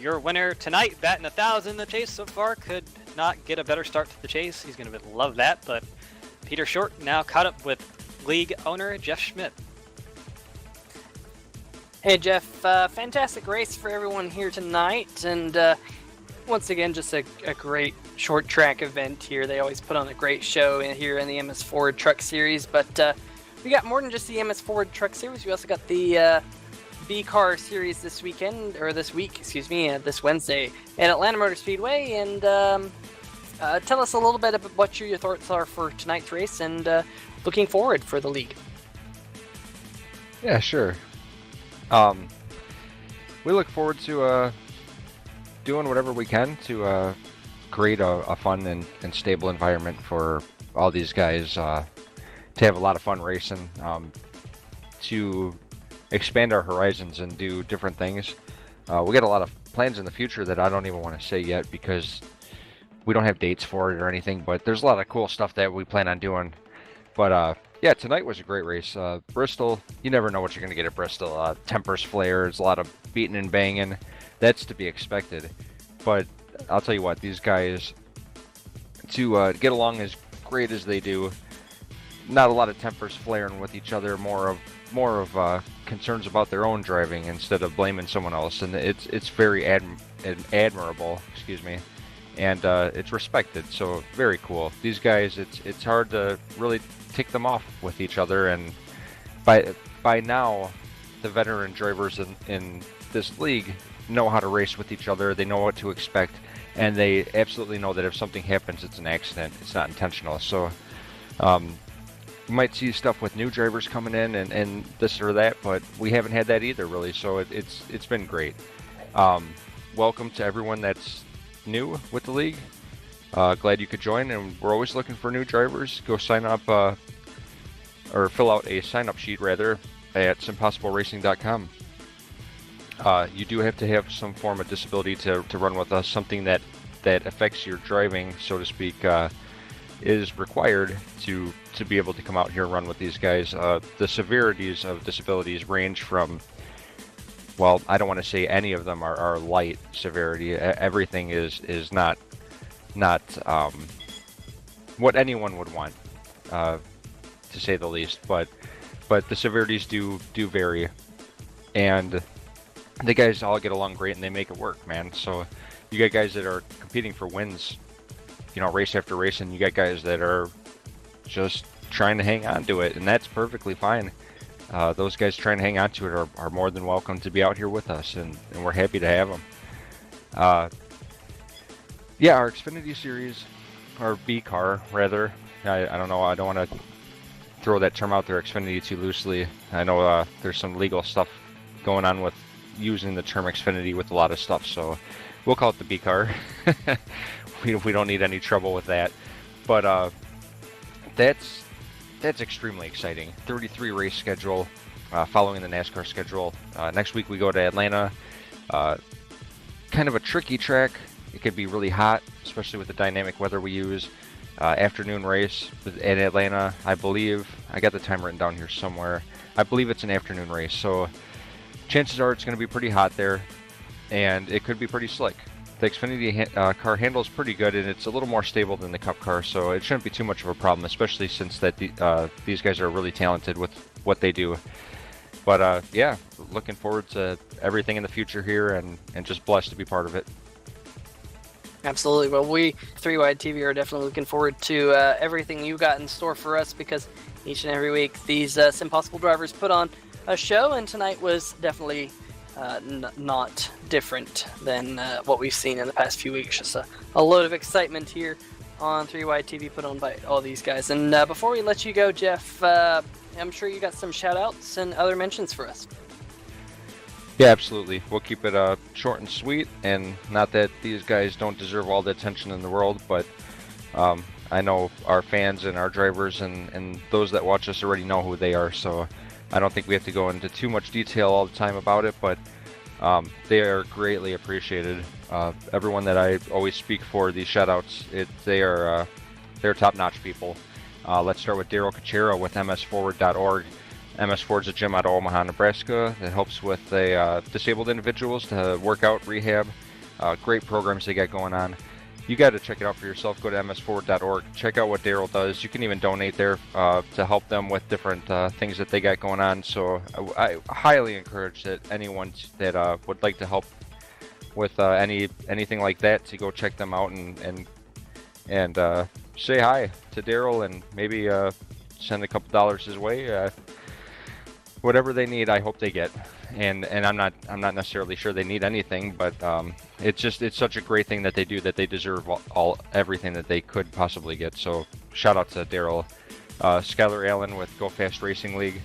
your winner tonight, batting 1,000 in the chase so far. Could not get a better start to the chase. He's going to love that, but Peter Short now caught up with league owner Jeff Schmidt. Hey Jeff, fantastic race for everyone here tonight, and once again, just a great short track event here. They always put on a great show here in the MS Ford Truck Series, but we got more than just the MS Ford Truck Series. We also got the B-Car Series this week, this Wednesday at Atlanta Motor Speedway, and tell us a little bit about what your thoughts are for tonight's race, and looking forward for the league. Yeah, sure. We look forward to doing whatever we can to create a fun and stable environment for all these guys to have a lot of fun racing, to expand our horizons and do different things. We got a lot of plans in the future that I don't even want to say yet because we don't have dates for it or anything, but there's a lot of cool stuff that we plan on doing. But yeah, tonight was a great race. Bristol, you never know what you're going to get at Bristol. Tempers flares, a lot of beating and banging. That's to be expected. But I'll tell you what, these guys, to get along as great as they do, not a lot of tempers flaring with each other, more of concerns about their own driving instead of blaming someone else. And it's very admirable, excuse me. And it's respected, so very cool. These guys, it's hard to really tick them off with each other, and by now, the veteran drivers in this league know how to race with each other. They know what to expect, and they absolutely know that if something happens, it's an accident. It's not intentional. So you might see stuff with new drivers coming in and this or that, but we haven't had that either, really. So it's been great. Welcome to everyone that's new with the league. Glad you could join, and we're always looking for new drivers. Go sign up or fill out a sign-up sheet rather at SimPossibleRacing.com. You do have to have some form of disability to run with us. Something that affects your driving, so to speak, is required to be able to come out here and run with these guys. The severities of disabilities range from, well, I don't want to say any of them are light severity. Everything is not what anyone would want, to say the least. But the severities do vary, and the guys all get along great and they make it work, man. So you got guys that are competing for wins, race after race, and you got guys that are just trying to hang on to it, and that's perfectly fine. Those guys trying to hang on to it are more than welcome to be out here with us, and we're happy to have them. Yeah, our Xfinity Series, or B-Car, rather. I don't know, I don't want to throw that term out there, Xfinity, too loosely. I know there's some legal stuff going on with using the term Xfinity with a lot of stuff, so we'll call it the B-Car. we don't need any trouble with that. But that's extremely exciting. 33 race schedule, following the NASCAR schedule. Next week we go to Atlanta. Kind of a tricky track. It could be really hot, especially with the dynamic weather we use. Afternoon race at Atlanta, I believe. I got the time written down here somewhere. I believe it's an afternoon race, so chances are it's going to be pretty hot there, and it could be pretty slick. The Xfinity car handles pretty good, and it's a little more stable than the Cup car, so it shouldn't be too much of a problem, especially since that these guys are really talented with what they do. But yeah, looking forward to everything in the future here, and just blessed to be part of it. Absolutely. Well, we 3 Wide TV are definitely looking forward to everything you got in store for us, because each and every week these SimPossible drivers put on a show, and tonight was definitely not different than what we've seen in the past few weeks. Just a load of excitement here on 3 Wide TV put on by all these guys. And before we let you go, Jeff, I'm sure you got some shout outs and other mentions for us. Yeah, absolutely. We'll keep it short and sweet, and not that these guys don't deserve all the attention in the world, but I know our fans and our drivers and those that watch us already know who they are, so I don't think we have to go into too much detail all the time about it, but they are greatly appreciated. Everyone that I always speak for these shoutouts, they're top-notch people. Let's start with Daryl Cachero with msforward.org. MS Forward's a gym out of Omaha, Nebraska that helps with disabled individuals to work out, rehab. Great programs they got going on. You got to check it out for yourself. Go to msforward.org. Check out what Daryl does. You can even donate there to help them with different things that they got going on. So I highly encourage that anyone that would like to help with anything like that to go check them out and say hi to Daryl and maybe send a couple dollars his way. Whatever they need, I hope they get, and I'm not necessarily sure they need anything, but it's such a great thing that they do, that they deserve everything that they could possibly get. So shout out to Daryl. Skylar Allen with Go Fast Racing League.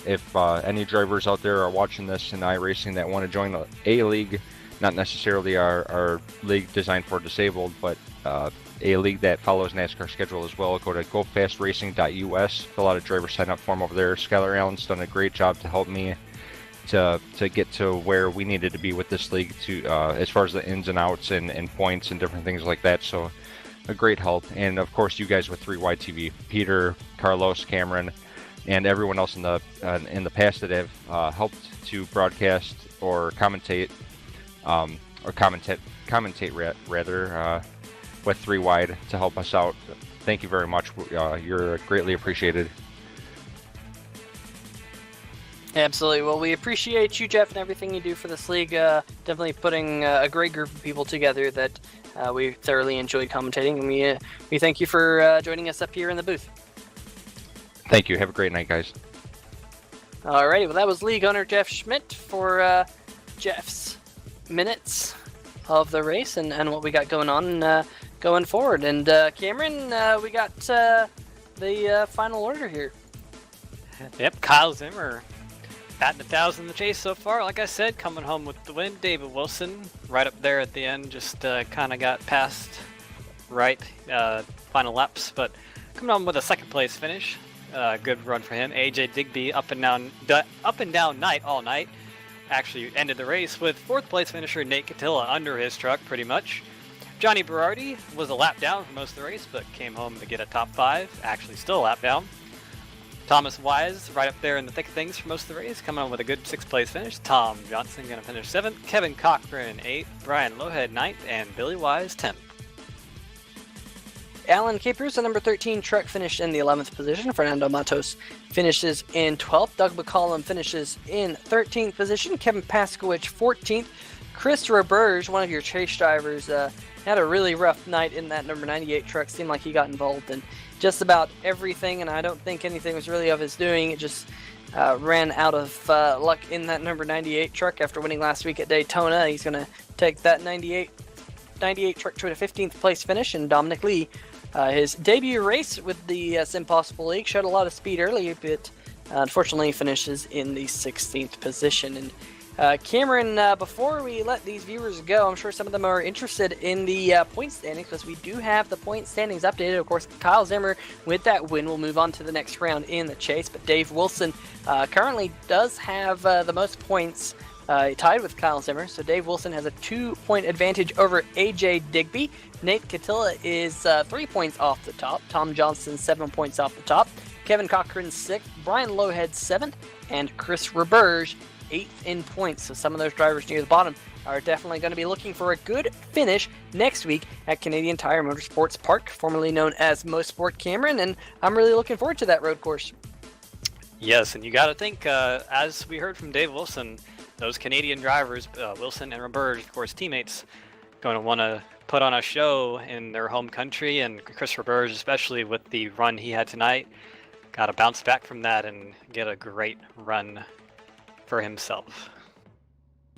If any drivers out there are watching this in iRacing that want to join a league, not necessarily our league designed for disabled, but a league that follows NASCAR schedule as well, go to gofastracing.us, fill out a driver sign up form over there. Skylar Allen's done a great job to help me to get to where we needed to be with this league, to as far as the ins and outs and points and different things like that. So a great help. And of course you guys with 3Wide TV, Peter, Carlos, Cameron, and everyone else in the past that have helped to broadcast or commentate rather with 3Wide to help us out. Thank you very much. You're greatly appreciated. Absolutely. Well, we appreciate you, Jeff, and everything you do for this league. Definitely putting a great group of people together that we thoroughly enjoy commentating, and we thank you for joining us up here in the booth. Thank you. Have a great night, guys. Alrighty. Well, that was league owner Jeff Schmidt for Jeff's minutes of the race and what we got going on going forward. And Cameron, we got the final order here. Yep, Kyle Zimmer batting 1,000 in the chase so far. Like I said, coming home with the win. David Wilson right up there at the end, just kind of got past final laps, but coming home with a second place finish. Good run for him. AJ Digby up and down night all night. Actually ended the race with fourth place finisher Nate Catilla under his truck pretty much. Johnny Berardi was a lap down for most of the race, but came home to get a top 5, actually still a lap down. Thomas Wise right up there in the thick of things for most of the race, coming on with a good 6th place finish. Tom Johnson going to finish 7th, Kevin Cochran 8th, Brian Lowhead 9th, and Billy Wise 10th. Alan Capers, the number 13 truck, finished in the 11th position. Fernando Matos finishes in 12th. Doug McCollum finishes in 13th position. Kevin Paskowicz 14th. Chris Roberge, one of your chase drivers, had a really rough night in that number 98 truck. Seemed like he got involved in just about everything, and I don't think anything was really of his doing. It just ran out of luck in that number 98 truck after winning last week at Daytona. He's going to take that 98 truck to a 15th place finish, and Dominic Lee, his debut race with the SimPossible League, showed a lot of speed early, but unfortunately finishes in the 16th position. And Cameron, before we let these viewers go, I'm sure some of them are interested in the point standings, because we do have the point standings updated. Of course, Kyle Zimmer, with that win, will move on to the next round in the chase, but Dave Wilson currently does have the most points, tied with Kyle Zimmer. So Dave Wilson has a 2-point advantage over AJ Digby. Nate Catilla is 3 points off the top. Tom Johnson 7 points off the top. Kevin Cochran 6th. Brian Lowhead 7th. And Chris Roberge 8th in points. So some of those drivers near the bottom are definitely going to be looking for a good finish next week at Canadian Tire Motorsports Park, formerly known as Mosport Cameron, and I'm really looking forward to that road course. Yes, and you got to think, as we heard from Dave Wilson, those Canadian drivers, Wilson and Roberge, of course, teammates, going to want to put on a show in their home country, and Christopher Burge, especially with the run he had tonight, got to bounce back from that and get a great run for himself.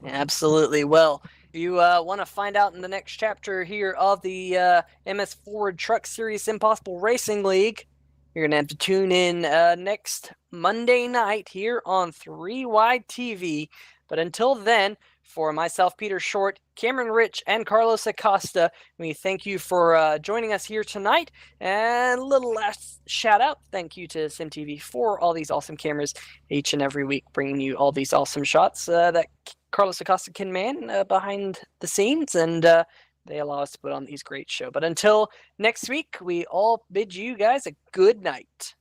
Absolutely. Well, if you want to find out in the next chapter here of the MS Forward Truck Series SimPossible Racing League, you're going to have to tune in next Monday night here on 3Y TV. But until then, for myself, Peter Short, Cameron Rich, and Carlos Acosta, we thank you for joining us here tonight. And a little last shout out, thank you to SimTV for all these awesome cameras each and every week, bringing you all these awesome shots that Carlos Acosta can man behind the scenes, and they allow us to put on these great shows. But until next week, we all bid you guys a good night.